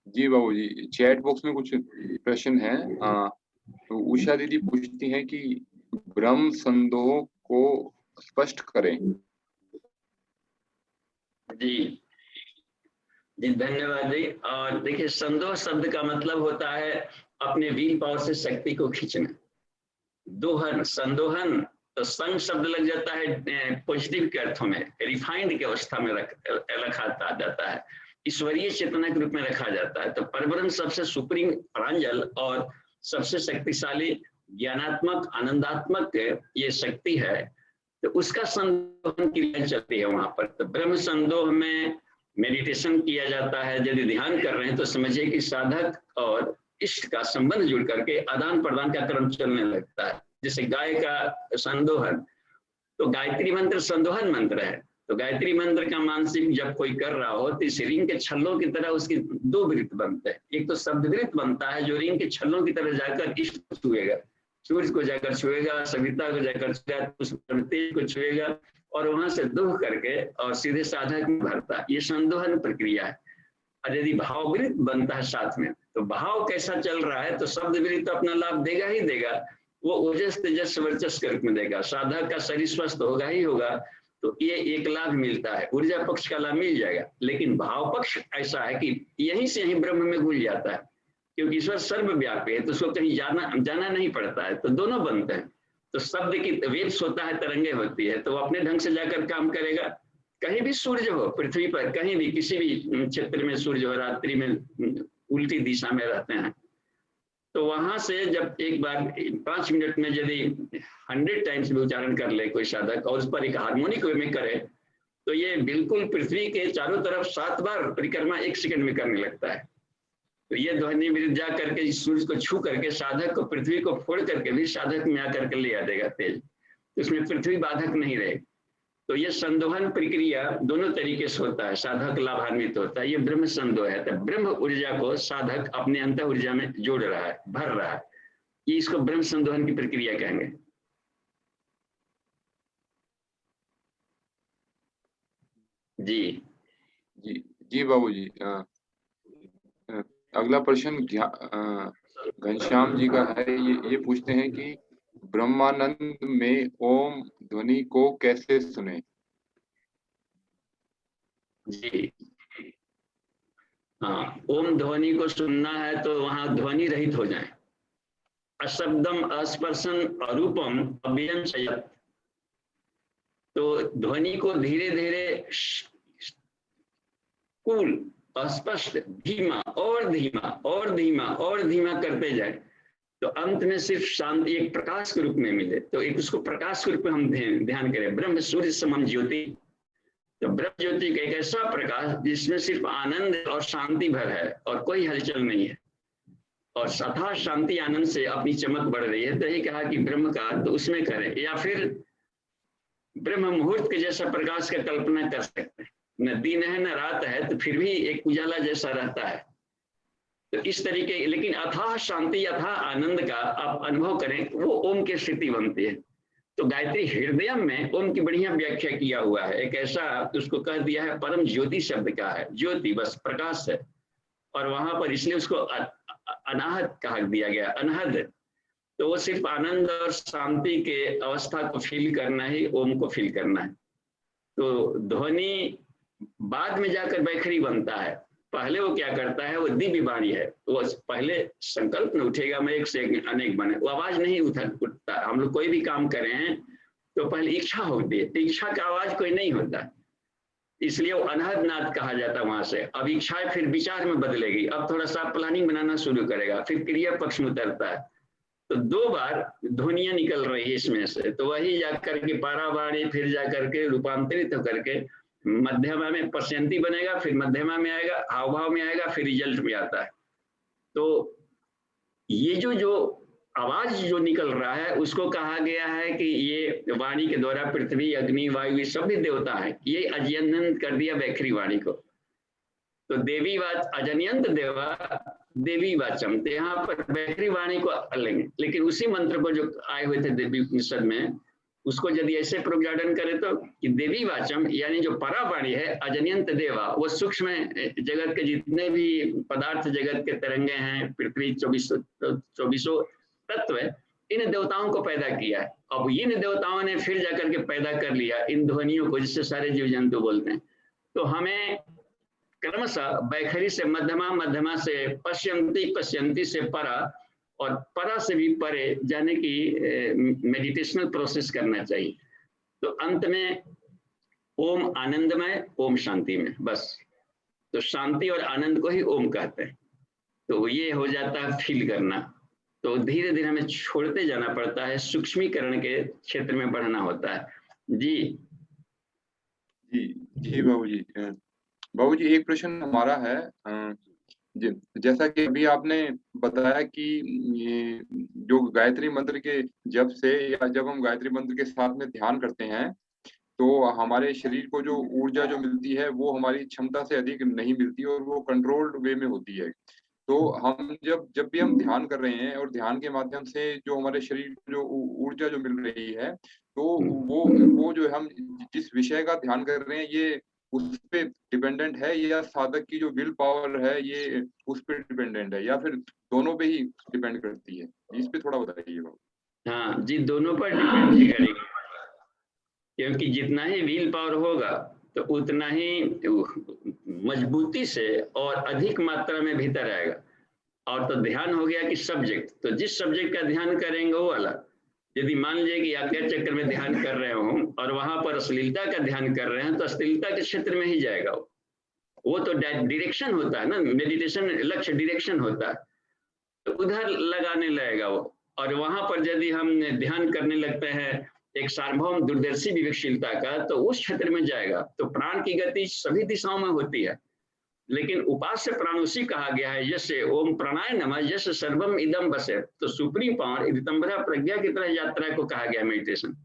जी बाबूजी, चैट बॉक्स में कुछ प्रश्न है। तो उषा दीदी पूछती हैं कि ब्रह्म संदोह को स्पष्ट करें। जी धन्यवाद जी। और देखिए, संदोह शब्द का मतलब होता है अपने विल पावर से शक्ति को खींचना। दोहन, संदोहन, तो संग शब्द लग जाता है पॉजिटिव के अर्थों में, रिफाइंड की अवस्था में रखा जाता है, ईश्वरीय चेतना के रूप में रखा जाता है। तो परब्रह्म सबसे सुप्रीम प्रांजल और सबसे शक्तिशाली ज्ञानात्मक आनंदात्मक ये शक्ति है, तो उसका संदोहन क्रिया चलती है वहां पर। तो ब्रह्म संदोह में मेडिटेशन किया जाता है। यदि ध्यान कर रहे हैं तो समझिए कि साधक और इष्ट का संबंध जुड़ करके आदान प्रदान का क्रम चलने लगता है। जैसे गाय का संदोहन, तो गायत्री मंत्र संदोहन मंत्र है। तो गायत्री मंत्र का मानसिक जब कोई कर रहा हो तो इस रिंग के छल्लों की तरह उसकी 2 वृत्त बनते हैं। एक तो शब्द वृत्त बनता है जो रिंग के छल्लों की तरह जाकर इष्ट को छुएगा, सूर्य को जाकर छुएगा, सविता को जाकर छुएगा, तेज को छुएगा, और वहां से दोह करके और सीधे साधक में भरता। ये संदोहन प्रक्रिया है। और यदि भाववृत्त बनता है साथ में, तो भाव कैसा चल रहा है, तो शब्द वृत्त तो अपना लाभ देगा ही देगा, वो ओजस तेजस वर्चस्व के रूप में देगा। साधक का शरीर स्वस्थ होगा ही होगा, तो ये एक लाभ मिलता है, ऊर्जा पक्ष का लाभ मिल जाएगा। लेकिन भाव पक्ष ऐसा है कि यहीं से यहीं ब्रह्म में घुल जाता है, क्योंकि ईश्वर सर्वव्यापी है, तो उसको कहीं जाना नहीं पड़ता है, तो दोनों बनते हैं। तो शब्द की वेव्स होता है, तरंगे होती है, तो वो अपने ढंग से जाकर काम करेगा। कहीं भी सूर्य हो पृथ्वी पर, कहीं भी किसी भी क्षेत्र में सूर्य हो, रात्रि में उल्टी दिशा में रहते हैं, तो वहां से जब एक बार 5 मिनट में यदि 100 टाइम्स भी उच्चारण कर ले कोई साधक और उस पर एक हार्मोनिक वे में करे, तो ये बिल्कुल पृथ्वी के चारों तरफ 7 बार परिक्रमा 1 सेकंड में करने लगता है। तो ये ध्वनि विरुद्ध जा करके इस सूर्य को छू करके साधक को पृथ्वी को फोड़ करके भी साधक में आकर के ले आ देगा तेज, तो इसमें पृथ्वी बाधक नहीं रहेगी। तो ये संदोहन प्रक्रिया दोनों तरीके से होता है, साधक लाभान्वित होता है। ये ब्रह्म संदोह है। तो ब्रह्म ऊर्जा को साधक अपने अंत ऊर्जा में जोड़ रहा है, भर रहा है, ये इसको ब्रह्म संदोहन की प्रक्रिया कहेंगे। जी जी जी बाबूजी। अगला प्रश्न घनश्याम जी का है। ये पूछते हैं कि ब्रह्मानंद में ओम ध्वनि को कैसे सुने। जी हाँ, ओम ध्वनि को सुनना है तो वहां ध्वनि रहित हो जाए। अशब्दम अस्पर्शन अरूपम अव्ययम संयत। तो ध्वनि को धीरे धीरे कूल, अस्पष्ट, धीमा और धीमा और धीमा और धीमा करते जाए तो अंत में सिर्फ शांति एक प्रकाश के रूप में मिले। तो एक उसको प्रकाश के रूप में हम ध्यान करें। ब्रह्म सूर्य समम ज्योति। तो ब्रह्म ज्योति का एक ऐसा प्रकाश जिसमें सिर्फ आनंद और शांति भर है और कोई हलचल नहीं है, और अथाह शांति आनंद से अपनी चमक बढ़ रही है। तो ये कहा कि ब्रह्म का तो उसमें करें, या फिर ब्रह्म मुहूर्त के जैसा प्रकाश का कल्पना कर सकते हैं। न दिन है न रात है तो फिर भी एक उजाला जैसा रहता है। तो इस तरीके, लेकिन अथाह शांति अथाह आनंद का आप अनुभव करें, वो ओम की स्थिति बनती है। तो गायत्री हृदय में ओम की बढ़िया व्याख्या किया हुआ है। एक ऐसा उसको कह दिया है, परम ज्योति शब्द का है, ज्योति बस प्रकाश है, और वहां पर इसलिए उसको अनाहत कहा दिया गया, अनहद। तो वो सिर्फ आनंद और शांति के अवस्था को फील करना ही ओम को फील करना है। तो ध्वनि बाद में जाकर बैखरी बनता है, पहले वो क्या करता है, वो दिव्य वाणी है। वो पहले संकल्प में उठेगा, मैं एक से एक अनेक बने, वो आवाज नहीं उठता। हम लोग कोई भी काम कर रहे हैं तो पहले इच्छा होती है, इच्छा का आवाज कोई नहीं होता, इसलिए वो अनहद नाद कहा जाता है। वहां से अब इच्छा फिर विचार में बदलेगी, अब थोड़ा सा प्लानिंग बनाना शुरू करेगा, फिर क्रिया पक्ष में उतरता है। तो 2 बार ध्वनियां निकल रही है इसमें से, तो वही जाकर के पारावाणी, फिर जाकर के रूपांतरित होकर के मध्यमा में पश्यंती बनेगा, फिर मध्यमा में आएगा, हाव भाव में आएगा, फिर रिजल्ट में आता है। तो ये जो आवाज जो निकल रहा है उसको कहा गया है कि ये वाणी के द्वारा पृथ्वी, अग्नि, वायु, ये सभी देवता है, ये अजयंत कर दिया वैखरी वाणी को। तो देवी वाच अजन्यंत देवा देवी वाचम, तो यहाँ पर वैखरी वाणी को लेंगे, लेकिन उसी मंत्र को जो आए हुए थे देवी उपनिषद में, उसको यदि ऐसे प्रयोजन करें तो कि देवी वाचम यानी जो परावाणी है, अजन्यंत देवा, वो सूक्ष्म जगत के जितने भी पदार्थ जगत के तरंगे हैं, पृथ्वी 24 तत्व है, इन देवताओं को पैदा किया है। अब इन देवताओं ने फिर जाकर के पैदा कर लिया इन ध्वनियों को, जिससे सारे जीव जंतु बोलते हैं। तो हमें क्रमशः बैखरी से मध्यमा, मध्यमा से पश्यंती, पश्यंती से परा, और परा से भी परे जाने की मेडिटेशनल प्रोसेस करना चाहिए। तो अंत में ओम आनंदमय, ओम शांति में, बस। तो शांति और आनंद को ही ओम कहते हैं। तो ये हो जाता है फील करना। तो धीरे धीरे हमें छोड़ते जाना पड़ता है, सूक्ष्मीकरण के क्षेत्र में बढ़ना होता है। जी जी जी बाबूजी। बाबूजी एक प्रश्न हमारा है, जैसा कि अभी आपने बताया कि ये जो गायत्री मंत्र के जब से, या जब हम गायत्री मंत्र के साथ में ध्यान करते हैं तो हमारे शरीर को जो ऊर्जा जो मिलती है वो हमारी क्षमता से अधिक नहीं मिलती और वो कंट्रोल्ड वे में होती है। तो हम जब भी हम ध्यान कर रहे हैं और ध्यान के माध्यम से जो हमारे शरीर को जो ऊर्जा जो मिल रही है, तो वो जो हम जिस विषय का ध्यान कर रहे हैं ये उस पे डिपेंडेंट है, या साधक की जो विल पावर है ये उस पे डिपेंडेंट है, या फिर दोनों पे ही डिपेंड करती है? इस पे थोड़ा बताइए बाबू। हाँ जी, दोनों पर डिपेंड ही करेगी, क्योंकि जितना ही व्हील पावर होगा तो उतना ही मजबूती से और अधिक मात्रा में भीतर आएगा। और तो ध्यान हो गया कि सब्जेक्ट, तो जिस सब्जेक्ट का ध्यान करेंगे वो वाला। यदि मान लीजिए कि आज्ञा चक्र में ध्यान कर रहे हो और वहां पर अश्लीलता का ध्यान कर रहे हैं, तो अश्लीलता के क्षेत्र में ही जाएगा वो तो डायरेक्शन होता है ना, मेडिटेशन लक्ष्य डायरेक्शन होता है, तो उधर लगाने लगेगा वो। और वहां पर यदि हम ध्यान करने लगते हैं एक सार्वभौम दूरदर्शी विवेकशीलता का, तो उस क्षेत्र में जाएगा। तो प्राण की गति सभी दिशाओं में होती है, लेकिन उपास्य प्राणोसी कहा गया है, जैसे ओम प्राणाय नमः, जैसे सर्वम इदम बसे। तो सुप्रीम पावर ऋतंभरा प्रज्ञा की तरह यात्रा को कहा गया मेडिटेशन।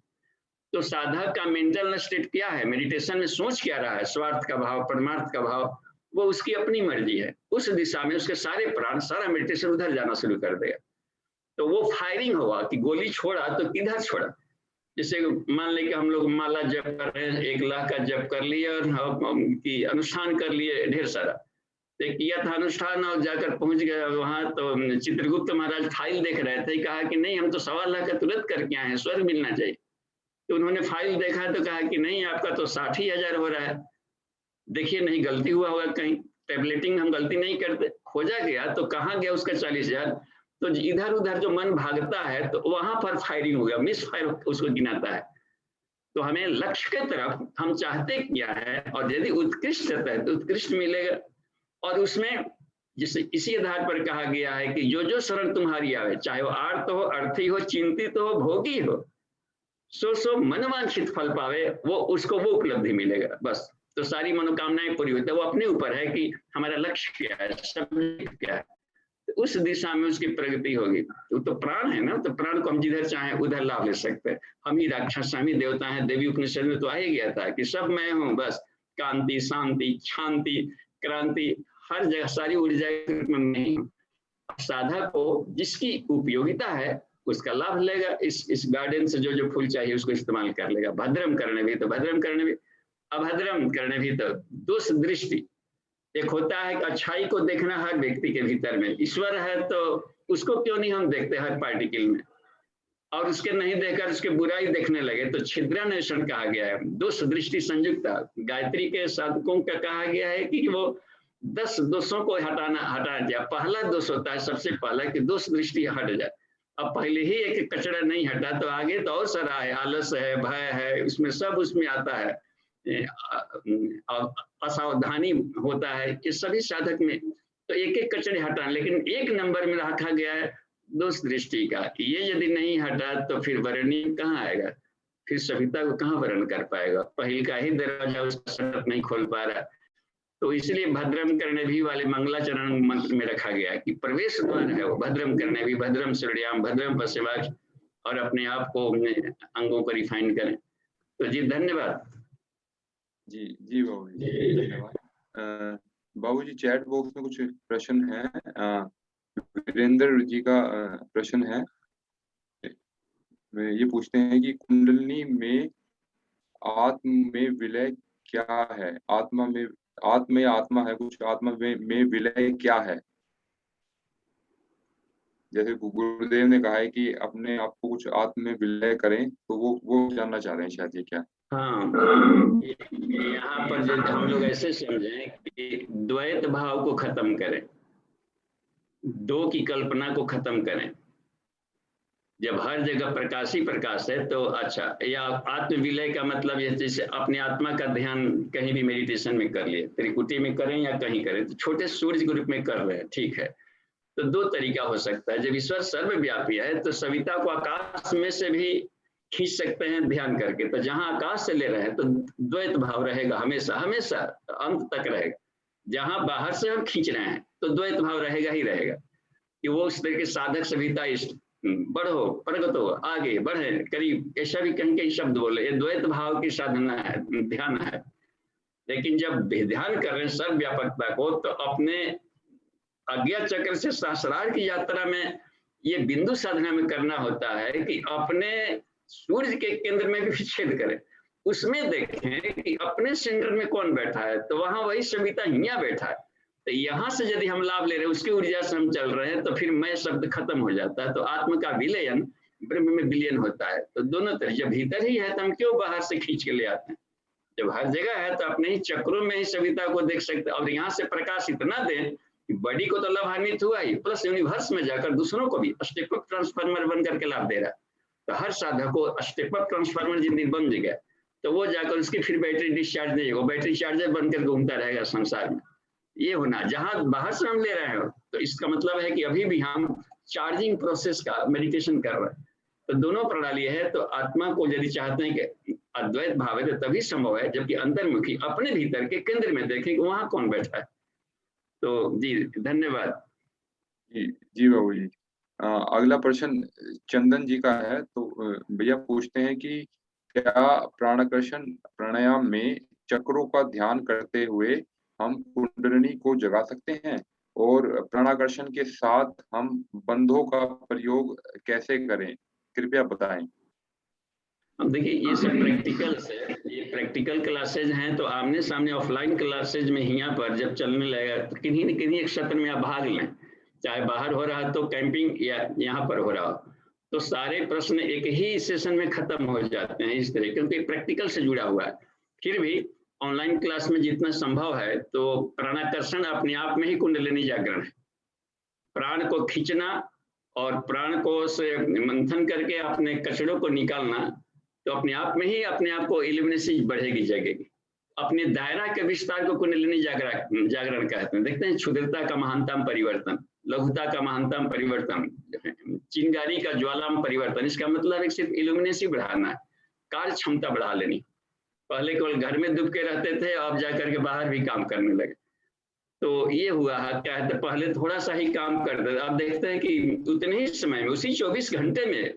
तो साधक का मेंटल स्टेट क्या है, मेडिटेशन में सोच क्या रहा है, स्वार्थ का भाव, परमार्थ का भाव, वो उसकी अपनी मर्जी है। उस दिशा में उसके सारे प्राण, सारा मेडिटेशन उधर जाना शुरू कर देगा। तो वो फायरिंग हुआ कि गोली छोड़ा तो किधर छोड़ा, जैसे मान लें कि हम लोग माला जप कर रहे हैं, 1 लाख का जप कर लिए और हम की अनुष्ठान कर लिए ढेर सारा, तो किया था अनुष्ठान और जाकर पहुंच गए वहां, तो चित्रगुप्त महाराज फाइल देख रहे थे, कहा कि नहीं हम तो 1.25 लाख का तुरंत करके आए हैं, स्वर्ग मिलना चाहिए। तो उन्होंने फाइल देखा तो कहा कि नहीं आपका तो 60,000 हो रहा है, देखिए नहीं गलती हुआ होगा कहीं, टेबलेटिंग हम गलती नहीं करते। खोजा गया तो कहाँ गया उसका 40,000, तो इधर उधर जो मन भागता है तो वहां पर फायरिंग हो गया, मिस फायर उसको गिनाता है। तो हमें लक्ष्य के तरफ हम चाहते क्या है, और यदि उत्कृष्ट है तो उत्कृष्ट मिलेगा। और उसमें जिसे इसी आधार पर कहा गया है कि जो जो शरण तुम्हारी आवे, चाहे वो आर्त हो, अर्थी हो, चिंतित हो, भोगी हो, सो मनवांछित फल पावे, वो उसको वो उपलब्धि मिलेगा बस। तो सारी मनोकामनाएं पूरी होती है, वो अपने ऊपर है कि हमारा लक्ष्य क्या है, सब क्या है, तो उस दिशा में उसकी प्रगति होगी। तो प्राण है ना, तो प्राण को हम जिधर चाहे उधर लाभ ले सकते हैं। हम ही राक्षस, हम ही देवता हैं। देवी उपनिषद में तो आ ही गया था कि सब मैं हूँ, बस कांति, शांति, शांति, क्रांति, हर जगह सारी ऊर्जा में नहीं हूँ। साधक को जिसकी उपयोगिता है उसका लाभ लेगा, इस गार्डन से जो जो फूल चाहिए उसको इस्तेमाल कर लेगा। भद्रम करने भी तो भद्रम करने भी, अभद्रम करने भी तो दोष दृष्टि। एक होता है कि अच्छाई को देखना हर व्यक्ति के भीतर में, ईश्वर है तो उसको क्यों नहीं हम देखते हर पार्टिकल में, और उसके नहीं देखकर उसके बुराई देखने लगे तो छिद्रान्वेषण कहा गया है। दोष दृष्टि संयुक्ता, गायत्री के साधकों का कहा गया है कि वो 10 दोषों को हटा जाए। पहला दोष होता है सबसे पहला कि दोष दृष्टि हट जाए। अब पहले ही एक कचरा नहीं हटा तो आगे तो और सारा है, आलस है, भय है, उसमें सब उसमें आता है, असावधानी होता है, ये सभी साधक में। तो एक एक कचरे हटाना, लेकिन एक नंबर में रखा गया है दोष दृष्टि का। ये यदि नहीं हटा तो फिर वर्णीय कहाँ आएगा, फिर सभ्यता को कहाँ वर्ण कर पाएगा, पहल का ही दरवाजा उसका सड़क नहीं खोल पा रहा। तो इसलिए भद्रम करने भी वाले मंगलाचरण मंत्र में रखा गया है कि प्रवेश द्वार है वो भद्रम करने भी, भद्रम श्रेयाम, भद्रम पश्चिमाक्ष, और अपने आप को अंगों को रिफाइन करें। तो जी धन्यवाद। जी जी बाबू जी धन्यवाद। बाबू जी चैट बॉक्स में कुछ प्रश्न है। वीरेंद्र जी का प्रश्न है, ये पूछते हैं कि कुंडलिनी में आत्म में विलय क्या है, आत्मा में आत्मा है कुछ, आत्मा में विलय क्या है। जैसे गुरुदेव ने कहा है कि अपने आप को कुछ आत्म में विलय करें, तो वो जानना चाह रहे हैं शायद ये क्या। हाँ, यहाँ पर जो हम लोग ऐसे समझें कि द्वैत भाव को खत्म करें, दो की कल्पना को खत्म करें। जब हर जगह प्रकाश ही प्रकाश है तो अच्छा, या आत्म विलय का मतलब ये जैसे अपने आत्मा का ध्यान कहीं भी मेडिटेशन में कर लिए, त्रिकुटी में करें या कहीं करें, तो छोटे सूर्य के रूप में कर रहे हैं, ठीक है। तो दो तरीका हो सकता है। जब ईश्वर सर्वव्यापी है तो सविता को आकाश में से भी खींच सकते हैं ध्यान करके, तो जहां आकाश से ले रहे हैं तो द्वैत भाव रहेगा, हमेशा हमेशा अंत तक रहेगा। जहां बाहर से हम खींच रहे हैं तो द्वैत भाव रहेगा ही रहेगा, कि वो उस तरह के साधक सविता बढ़ो, प्रगत हो, आगे बढ़े, करीब, ऐसा भी कहीं कहीं शब्द बोले, ये द्वैत भाव की साधना है, ध्यान है। लेकिन जब ध्यान कर रहे हैं सर्वव्यापकता को, तो अपने अज्ञा चक्र से सहस्रार की यात्रा में ये बिंदु साधना में करना होता है कि अपने सूर्य के केंद्र में भी छेद करें, उसमें देखें कि अपने सेंटर में कौन बैठा है, तो वहां वही सविता यहाँ बैठा है। तो यहाँ से यदि हम लाभ ले रहे हैं, उसकी ऊर्जा से हम चल रहे हैं, तो फिर मैं शब्द खत्म हो जाता है, तो आत्म का विलयन ब्रह्म में विलयन होता है। तो दोनों तरह, जब भीतर ही है तो हम क्यों बाहर से खींच के ले आते हैं, जब हर जगह है तो अपने ही चक्रों में ही सविता को देख सकते हैं। और यहाँ से प्रकाश इतना दें कि बॉडी को तो लाभान्वित हुआ ही, प्लस यूनिवर्स में जाकर दूसरों को भी स्टेप अप ट्रांसफार्मर बन करके लाभ दे रहा है। तो हर साधक को स्टेप अप ट्रांसफार्मर जिंदगी बन गया तो वो जाकर उसकी फिर बैटरी डिस्चार्ज नहीं होगा, बैटरी चार्जर बनकर घूमता रहेगा संसार में। ये होना, जहां बाहर से हम ले रहे हैं तो इसका मतलब है कि अभी भी हम चार्जिंग प्रोसेस का मेडिटेशन कर रहे हैं। तो दोनों प्रणाली है। तो आत्मा को यदि चाहते हैं कि अद्वैत भाव है तो तभी संभव है जबकि अंतर्मुखी अपने भीतर के केंद्र में देखें कि वहां कौन बैठा है। तो जी धन्यवाद। जी बाबू जी। अगला प्रश्न चंदन जी का है। तो भैया पूछते हैं कि क्या प्राणाकर्षण प्राणायाम में चक्रों का ध्यान करते हुए हम कुंडलिनी को जगा सकते हैं, और प्राणाकर्षण के साथ हम बंधों का प्रयोग कैसे करें, कृपया बताएं। अब देखिए ये सब प्रैक्टिकल्स है, ये प्रैक्टिकल क्लासेज हैं, तो आमने सामने ऑफलाइन क्लासेज में यहाँ पर जब चलने लगेगा तो किन्हीं न किन्हीं एक सत्र में आप भाग लें, चाहे बाहर हो रहा तो कैंपिंग या यहाँ पर हो रहा हो, तो सारे प्रश्न एक ही सेशन में खत्म हो जाते हैं इस तरह, क्योंकि प्रैक्टिकल से जुड़ा हुआ है। फिर भी ऑनलाइन क्लास में जितना संभव है तो प्राणाकर्षण अपने आप में ही कुंडलिनी जागरण है। प्राण को खींचना और प्राण को से मंथन करके अपने कचड़ों को निकालना, तो अपने आप में ही अपने आप को इल्यूमिनेसी बढ़ेगी, जगेगी। अपने दायरा के विस्तार को कुंडलिनी जागरण कहते हैं। देखते हैं क्षुद्रता का महानतम परिवर्तन, लघुता का महानतम परिवर्तन, चिंगारी का ज्वालाम परिवर्तन। इसका मतलब है सिर्फ इल्यूमिनेसी बढ़ाना है, कार्य क्षमता बढ़ा लेनी। पहले केवल घर में डूब के रहते थे, अब जाकर के बाहर भी काम करने लगे। तो ये हुआ है, क्या है, पहले थोड़ा सा ही काम करते थे, अब देखते हैं कि उतने ही समय में, उसी 24 घंटे में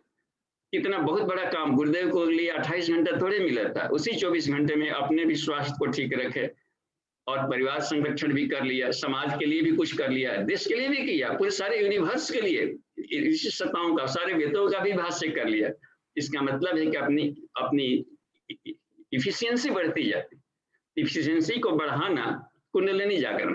कितना बहुत बड़ा काम गुरुदेव को लिए 28 घंटा थोड़े मिला था, उसी 24 घंटे में अपने भी स्वास्थ्य को ठीक रखे और परिवार संरक्षण भी कर लिया, समाज के लिए भी कुछ कर लिया, देश के लिए भी किया, पूरे सारे यूनिवर्स के लिए विशिष्टताओं का, सारे वेदों का भी भाष्य कर लिया। इसका मतलब है कि अपनी इफिशियंसी बढ़ती जाती। इफिशियंसी को बढ़ाना कुंडलिनी जागरण।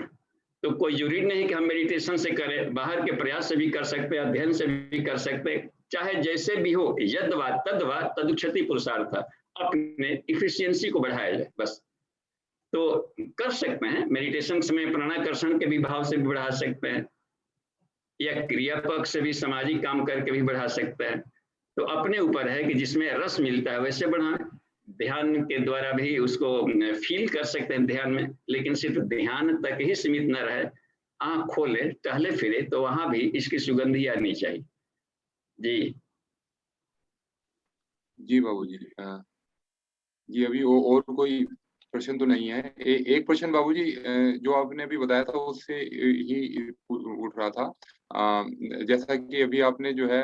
तो कोई जरूरी नहीं कि हम मेडिटेशन से करें, बाहर के प्रयास से भी कर सकते हैं, अध्ययन से भी कर सकते हैं, चाहे जैसे भी हो, यद्वा तद्वा तदुक्षति पुरुषार्थ, अपने इफिशियंसी को बढ़ाया जाए बस। तो कर सकते हैं मेडिटेशन समय प्राणाकर्षण के भी भाव से भी बढ़ा सकते हैं, या क्रिया पक्ष से भी सामाजिक काम करके भी बढ़ा सकते हैं। तो अपने ऊपर है कि जिसमें रस मिलता है वैसे बढ़ाएं। ध्यान के द्वारा भी उसको फील कर सकते हैं ध्यान में, लेकिन सिर्फ ध्यान तक ही सीमित न रहे, आंख खोले, टहले फिरे, तो वहां भी इसकी सुगंधी आनी चाहिए। जी जी बाबूजी। जी अभी और कोई प्रश्न तो नहीं है। एक प्रश्न बाबूजी जो आपने अभी बताया था उससे ही उठ रहा था। जैसा कि अभी आपने जो है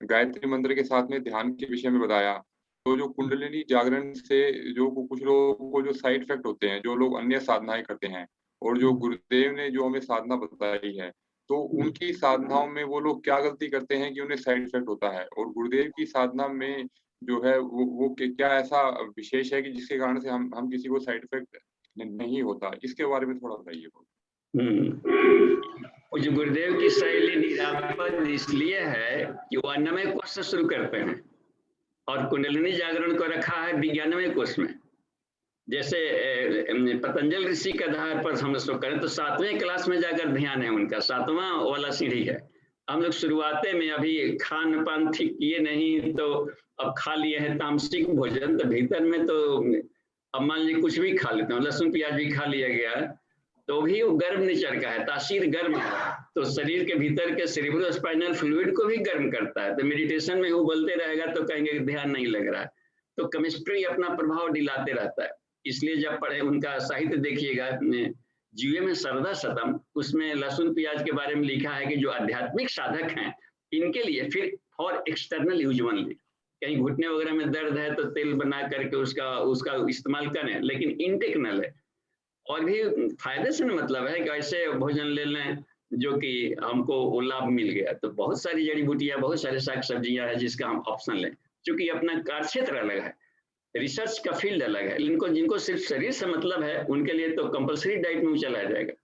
गायत्री मंत्र के साथ में ध्यान के विषय में बताया, तो जो कुंडलिनी जागरण से जो कुछ लोगों को जो साइड इफेक्ट होते हैं, जो लोग अन्य साधनाएं करते हैं, और जो गुरुदेव ने जो हमें साधना बताई है, तो उनकी साधनाओं में वो लोग क्या गलती करते हैं कि उन्हें साइड इफेक्ट होता है, और गुरुदेव की साधना में जो है वो क्या ऐसा विशेष है कि जिसके कारण से हम किसी को साइड इफेक्ट नहीं होता, इसके बारे में थोड़ा बताइए। जो गुरुदेव की शैली निरापद इसलिए है कि वो 98 कोष से शुरू करते हैं और कुंडलिनी जागरण को रखा है 99वें कोष में। जैसे पतंजल ऋषि के आधार पर हम लोग करें तो 7वें क्लास में जाकर ध्यान है उनका, 7वां वाला सीढ़ी है। हम लोग शुरुआते में अभी खान पान ठीक किए नहीं, तो अब खा लिए हैं तामसिक भोजन, तो भीतर में तो अब मान लीजिए कुछ भी खा लेते हैं, लहसुन प्याज भी खा लिया गया, तो भी वो गर्म नेचर का है, तासीर गर्म है, तो शरीर के भीतर के सेरेब्रोस्पाइनल फ्लूइड को भी गर्म करता है। तो मेडिटेशन में वो बोलते रहेगा तो कहेंगे कि ध्यान नहीं लग रहा है। तो केमिस्ट्री अपना प्रभाव दिलाते रहता है। इसलिए जब पढ़े उनका साहित्य देखिएगा, जीवे में सरदा सतम, उसमें लहसुन प्याज के बारे में लिखा है कि जो आध्यात्मिक साधक हैं इनके लिए, फिर फॉर एक्सटर्नल यूज ओनली, कहीं घुटने वगैरह में दर्द है तो तेल बना करके उसका इस्तेमाल करें, लेकिन इंटेक्नल है। और भी फायदे से मतलब है कि ऐसे भोजन ले लें जो कि हमको लाभ मिल गया। तो बहुत सारी जड़ी बूटियां, बहुत सारे साग सब्जियां हैं जिसका हम ऑप्शन लें, क्योंकि अपना कार्य क्षेत्र अलग है, रिसर्च का फील्ड अलग है। जिनको सिर्फ शरीर से मतलब है उनके लिए तो कंपलसरी डाइट में चला जाएगा।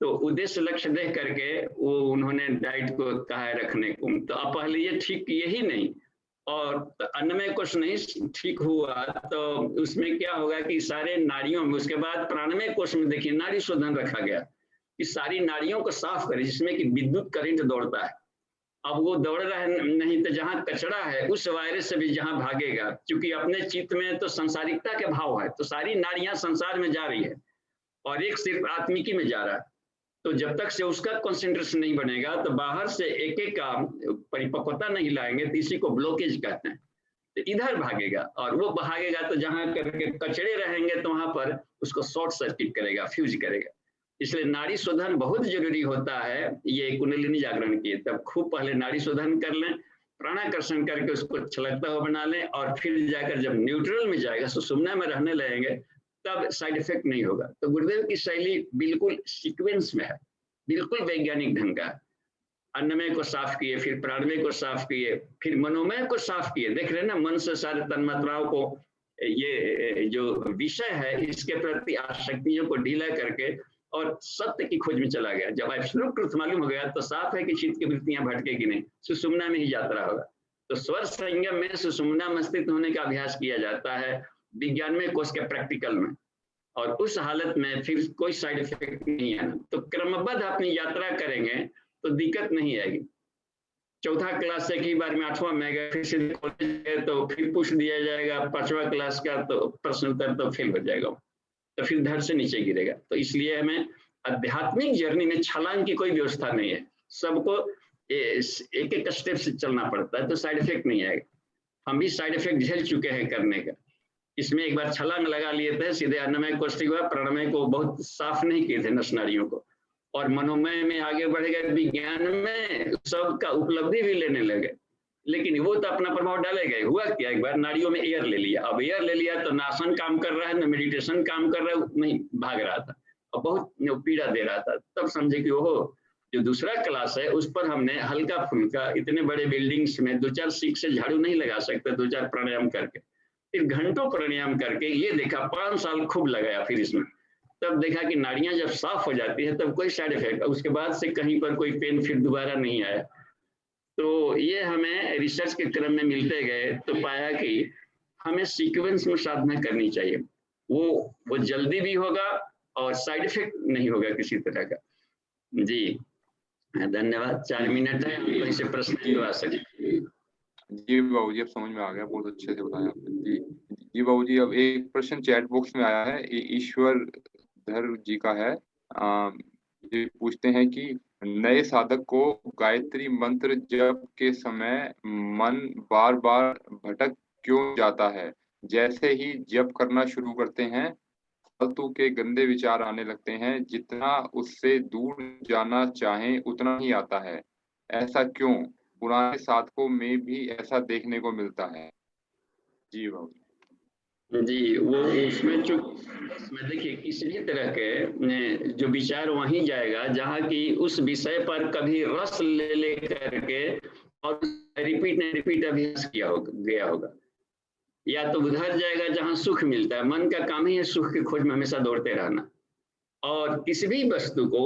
तो उद्देश्य लक्ष्य देख करके वो उन्होंने डाइट को कहा है रखने को। तो आप पहले ये ठीक किए ही नहीं और अन्न में कुछ नहीं ठीक हुआ तो उसमें क्या होगा कि सारे नाड़ियों में, उसके बाद प्राणमय कोष में देखिए नाड़ी शोधन रखा गया कि सारी नाड़ियों को साफ करे जिसमें कि विद्युत करंट दौड़ता है। अब वो दौड़ रहा है नहीं, तो जहाँ कचरा है उस वायरस से भी जहाँ भागेगा, क्योंकि अपने चित्त में तो संसारिकता के भाव है, तो सारी नाड़ियां संसार में जा रही है और एक सिर्फ आत्मिकी में जा रहा है। तो जब तक से उसका कंसंट्रेशन नहीं बनेगा तो बाहर से एक एक का परिपक्वता नहीं लाएंगे, तो इसी को ब्लॉकेज कहते हैं। तो इधर भागेगा और वो भागेगा तो जहाँ करके कचरे रहेंगे तो वहां पर उसको शॉर्ट सर्किट करेगा, फ्यूज करेगा। इसलिए नाड़ी शोधन बहुत जरूरी होता है ये कुंडलिनी जागरण की। तब खूब पहले नाड़ी शोधन कर लें, प्राणाकर्षण करके उसको छलकता हुआ बना लें, और फिर जाकर जब न्यूट्रल में जाएगा, सुषुम्ना में रहने लगेंगे, तब साइड इफेक्ट नहीं होगा। तो गुरुदेव की शैली बिल्कुल सीक्वेंस में है, बिल्कुल वैज्ञानिक ढंग का। अन्नमय को साफ किए, फिर प्राणमय को साफ किए, फिर मनोमय को साफ किए। देख रहे हैं ना, मन से सारे तन्मात्राओं को, ये जो विषय है इसके प्रति आसक्तियों को ढीला करके और सत्य की खोज में चला गया। जब एब्सोल्यूट ट्रुथ मालूम हो गया तो साफ है कि चित्त की वृत्तियां भटकेगी नहीं, सुषुम्ना में ही यात्रा होगा। तो स्वर संयम में सुषुम्ना में स्थित होने का अभ्यास किया जाता है विज्ञानमय कोष के प्रैक्टिकल में, और उस हालत में फिर कोई साइड इफेक्ट नहीं है। तो क्रमबद्ध अपनी यात्रा करेंगे तो दिक्कत नहीं आएगी। चौथा क्लास से की बार में 8वां में गए, फिर से कॉलेज गए तो फिर पूछ दिया जाएगा 5वां क्लास का तो प्रश्न उत्तर तो फेल हो जाएगा, तो फिर धड़ से नीचे गिरेगा। तो इसलिए हमें आध्यात्मिक जर्नी में छलांग की कोई व्यवस्था नहीं है, सबको एक एक स्टेप से चलना पड़ता है, तो साइड इफेक्ट नहीं आएगा। हम भी साइड इफेक्ट झेल चुके हैं करने का। इसमें एक बार छलांग लगा लिए थे, सीधे अन्नमय कोष्ठ हुआ, प्राणमय को बहुत साफ नहीं किए थे नस नाड़ियों को, और मनोमय में आगे बढ़ गए, विज्ञान में सबका उपलब्धि भी लेने लगे, लेकिन वो तो अपना प्रभाव डालेगा। हुआ क्या, एक बार नाड़ियों में एयर ले लिया, अब एयर ले लिया तो ना आसन काम कर रहा है ना मेडिटेशन काम कर रहा है, नहीं भाग रहा था और बहुत पीड़ा दे रहा था। तब समझे कि ओहो, जो दूसरा क्लास है उस पर हमने हल्का फुल्का, इतने बड़े बिल्डिंग्स में 2-4 सीख से झाड़ू नहीं लगा सकते, 2-4 प्राणायाम करके, फिर घंटों प्राणायाम करके ये देखा, 5 साल खूब लगाया फिर इसमें, तब देखा कि नाड़ियां जब साफ हो जाती है तब कोई साइड इफेक्ट, उसके बाद से कहीं पर कोई पेन फिर दोबारा नहीं आया। तो ये हमें रिसर्च के क्रम में मिलते गए तो पाया कि हमें सीक्वेंस में साधना करनी चाहिए, वो जल्दी भी होगा और साइड इफेक्ट नहीं होगा किसी तरह का। जी धन्यवाद। 4 मिनट है, कहीं से प्रश्न तो आ सकते। जी बाबू जी, अब समझ में आ गया, बहुत अच्छे से बताया आपने। जी बाबू जी, अब एक प्रश्न चैट बॉक्स में आया है, ईश्वर धर जी का है। ये पूछते हैं कि नए साधक को गायत्री मंत्र जप के समय मन बार बार भटक क्यों जाता है? जैसे ही जप करना शुरू करते हैं फालतू के गंदे विचार आने लगते हैं, जितना उससे दूर जाना चाहें उतना ही आता है। ऐसा क्यों? पुराने साधकों में भी ऐसा देखने को मिलता है। जी बाबू जी, वो उसमें देखिए किसी भी तरह के जो विचार वहीं जाएगा जहाँ की उस विषय पर कभी रस ले करके और रिपीट अभ्यास किया गया होगा, या तो उधर जाएगा जहाँ सुख मिलता है। मन का काम ही है सुख की खोज में हमेशा दौड़ते रहना, और किसी भी वस्तु को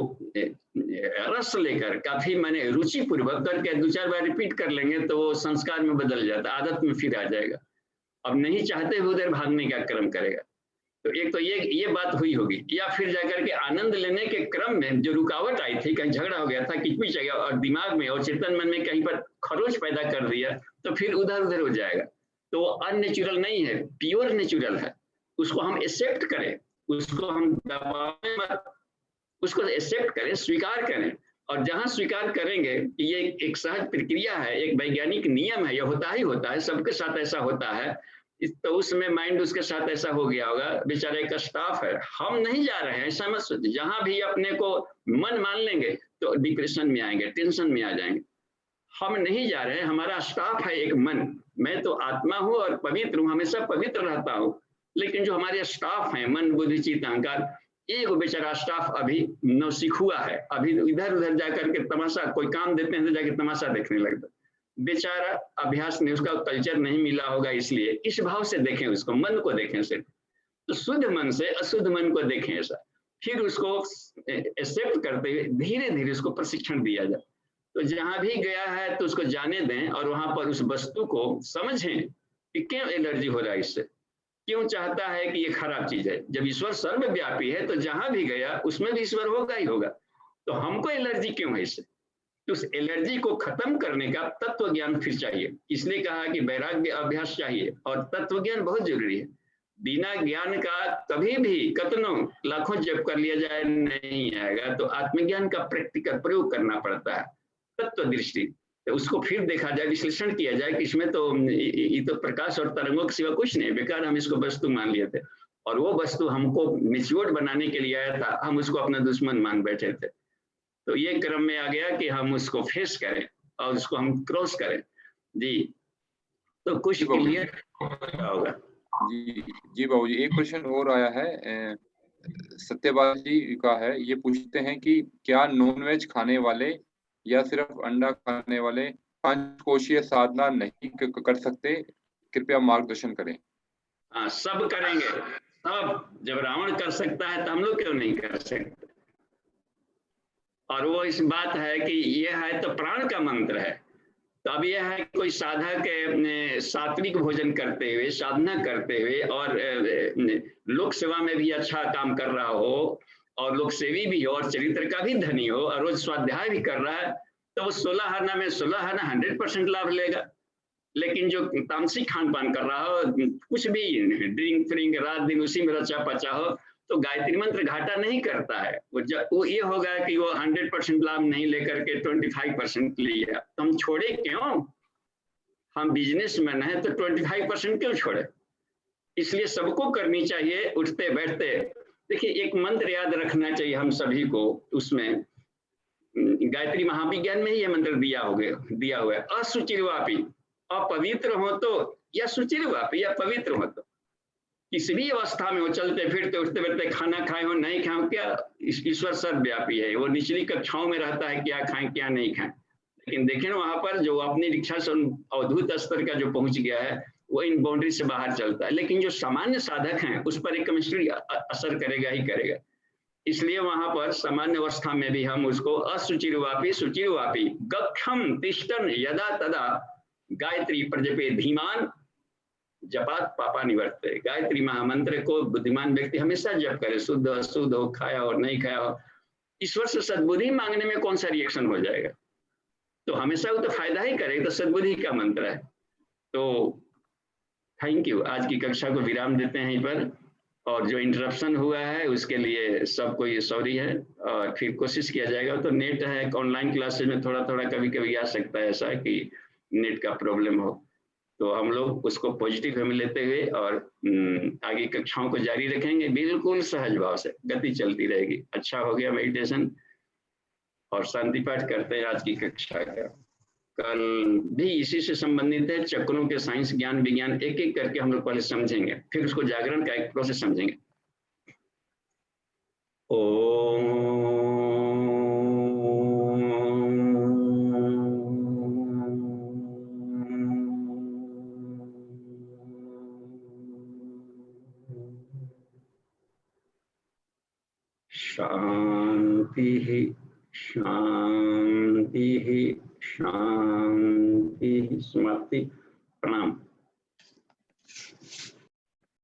रस लेकर काफी माने रुचि पूर्वक करके 2-4 बार रिपीट कर लेंगे तो वो संस्कार में बदल जाता है, आदत में फिर आ जाएगा, अब नहीं चाहते हुए उधर भागने का क्रम करेगा। तो एक तो ये बात हुई होगी, या फिर जाकर के आनंद लेने के क्रम में जो रुकावट आई थी, कहीं झगड़ा हो गया था, किचपिच गया और दिमाग में और चेतन मन में कहीं पर खरोच पैदा कर दिया, तो फिर उधर उधर हो जाएगा। तो अननेचुरल नहीं है, प्योर नेचुरल है, उसको हम एक्सेप्ट करें, उसको हम दबाएं मत, उसको एक्सेप्ट करें, स्वीकार करें। और जहां स्वीकार करेंगे कि ये एक सहज प्रक्रिया है, एक वैज्ञानिक नियम है, ये होता ही होता है, सबके साथ ऐसा होता है, तो उसमें माइंड उसके साथ ऐसा हो गया होगा, बेचारे का स्टाफ है, हम नहीं जा रहे हैं, ऐसा मत सोचिए। जहां भी अपने को मन मान लेंगे तो डिप्रेशन में आएंगे, टेंशन में आ जाएंगे। हम नहीं जा रहे हैं, हमारा स्टाफ है एक मन, मैं तो आत्मा हूँ और पवित्र हूँ, हमेशा पवित्र रहता हूँ, लेकिन जो हमारे स्टाफ है मन बुद्धि चित्त अहंकार, एक बेचारा स्टाफ अभी नौसिखुआ है, अभी इधर उधर जाकर के तमाशा, कोई काम देते हैं तो जाके तमाशा देखने लगता, बेचारा अभ्यास नहीं, उसका कल्चर नहीं मिला होगा, इसलिए इस भाव से देखें उसको, मन को देखें सिर्फ, तो शुद्ध मन से अशुद्ध मन को देखें ऐसा, फिर उसको एक्सेप्ट करते हुए धीरे धीरे उसको प्रशिक्षण दिया जाए। तो जहां भी गया है तो उसको जाने दें और वहां पर उस वस्तु को समझें कि क्यों एलर्जी हो रहा है इससे, क्यों चाहता है कि ये खराब चीज है। जब ईश्वर सर्वव्यापी है तो जहां भी गया उसमें भी ईश्वर होगा ही होगा, तो हमको एलर्जी क्यों है इससे, तो उस एलर्जी को खत्म करने का तत्व ज्ञान फिर चाहिए। इसलिए कहा कि वैराग्य अभ्यास चाहिए और तत्व ज्ञान बहुत जरूरी है। बिना ज्ञान का कभी भी कतनों लाखों जप कर लिया जाए नहीं आएगा, तो आत्मज्ञान का प्रैक्टिकल प्रयोग करना पड़ता है, तत्व दृष्टि, तो उसको फिर देखा जाए, विश्लेषण किया जाए कि इसमें तो ये तो प्रकाश और तरंगों के सिवा कुछ नहीं, बेकार हम इसको वस्तु मान लिए थे, और वो वस्तु हमको मैच्योर्ड बनाने के लिए आया था, हम उसको अपना दुश्मन मान बैठे थे। तो ये क्रम में आ गया कि हम उसको फेस करें और उसको हम क्रॉस करें। जी, तो कुछ क्लियर होगा। जी बाबू जी, एक प्रश्न और आया है, सत्यबाजी का है, ये पूछते हैं कि क्या नॉनवेज खाने वाले या सिर्फ अंडा खाने वाले पंचकोशीय साधना नहीं कर सकते? कृपया मार्गदर्शन करें। हाँ, सब करेंगे, सब। जब रावण कर सकता है तो हम लोग क्यों नहीं कर सकते? और वो इस बात है कि ये है तो प्राण का मंत्र है। तो अब यह है कि कोई साधक सात्विक भोजन करते हुए, साधना करते हुए और लोक सेवा में भी अच्छा काम कर रहा हो और लोक सेवी भी हो और चरित्र का भी धनी हो और रोज स्वाध्याय भी कर रहा है, तो वो 16 आना में 16 आना 100% लाभ लेगा। लेकिन जो तामसिक खान पान कर रहा हो, कुछ भी ड्रिंक फ्रिंक रात दिन उसी में रचा पचा हो, तो गायत्री मंत्र घाटा नहीं करता है। वो ये होगा कि वो 100% लाभ नहीं लेकर के 25% लिया, तो हम छोड़े क्यों? हम बिजनेसमैन हैं तो 25% क्यों छोड़े? इसलिए सबको करनी चाहिए, उठते बैठते। देखिए, एक मंत्र याद रखना चाहिए हम सभी को, उसमें गायत्री महाविज्ञान में ही ये मंत्र दिया हुआ है। असुचिर्वापि, अपवित्र हो तो, या सुचिर्वापि, या पवित्र हो तो, किसी भी अवस्था में हो, चलते फिरते उठते बैठते, खाना खाए हो नहीं खाए हो, क्या ईश्वर सर्वव्यापी है। वो निचली कक्षाओं में रहता है, क्या खाएं क्या नहीं खाएं। लेकिन देखें ना, वहां पर जो अपनी दीक्षा से अवधूत स्तर का जो पहुंच गया है, वो इन बाउंड्री से बाहर चलता है। लेकिन जो सामान्य साधक हैं उस पर एक केमिस्ट्री असर करेगा ही करेगा। इसलिए वहां पर सामान्य अवस्था में भी हम उसको असुचिर्वापि सुचिर्वापि गक्षम तिष्ठन यदा तदा गायत्री प्रजपे धीमान जपात पापा निवर्ते। गायत्री महामंत्र को बुद्धिमान व्यक्ति हमेशा जप करे, शुद्ध अशुद्ध हो, खाया और नहीं खाया हो। ईश्वर से सद्बुद्धि मांगने में कौन सा रिएक्शन हो जाएगा? तो हमेशा वो तो फायदा ही करेगा, तो सद्बुद्धि का मंत्र है। तो थैंक यू, आज की कक्षा को विराम देते हैं यहीं पर। और जो इंटरप्शन हुआ है उसके लिए सबको ये सॉरी है, और फिर कोशिश किया जाएगा। तो नेट है, ऑनलाइन क्लासेज में थोड़ा थोड़ा कभी कभी आ सकता है ऐसा कि नेट का प्रॉब्लम हो, तो हम लोग उसको पॉजिटिव में लेते हुए और आगे कक्षाओं को जारी रखेंगे। बिल्कुल सहज भाव से गति चलती रहेगी। अच्छा हो गया मेडिटेशन, और शांति पाठ करते हैं आज की कक्षा का। कल भी इसी से संबंधित है, चक्रों के साइंस ज्ञान विज्ञान एक एक करके हम लोग पहले समझेंगे, फिर उसको जागरण का एक प्रोसेस समझेंगे। शांति शांति शांति। समाप्ति। प्रणाम।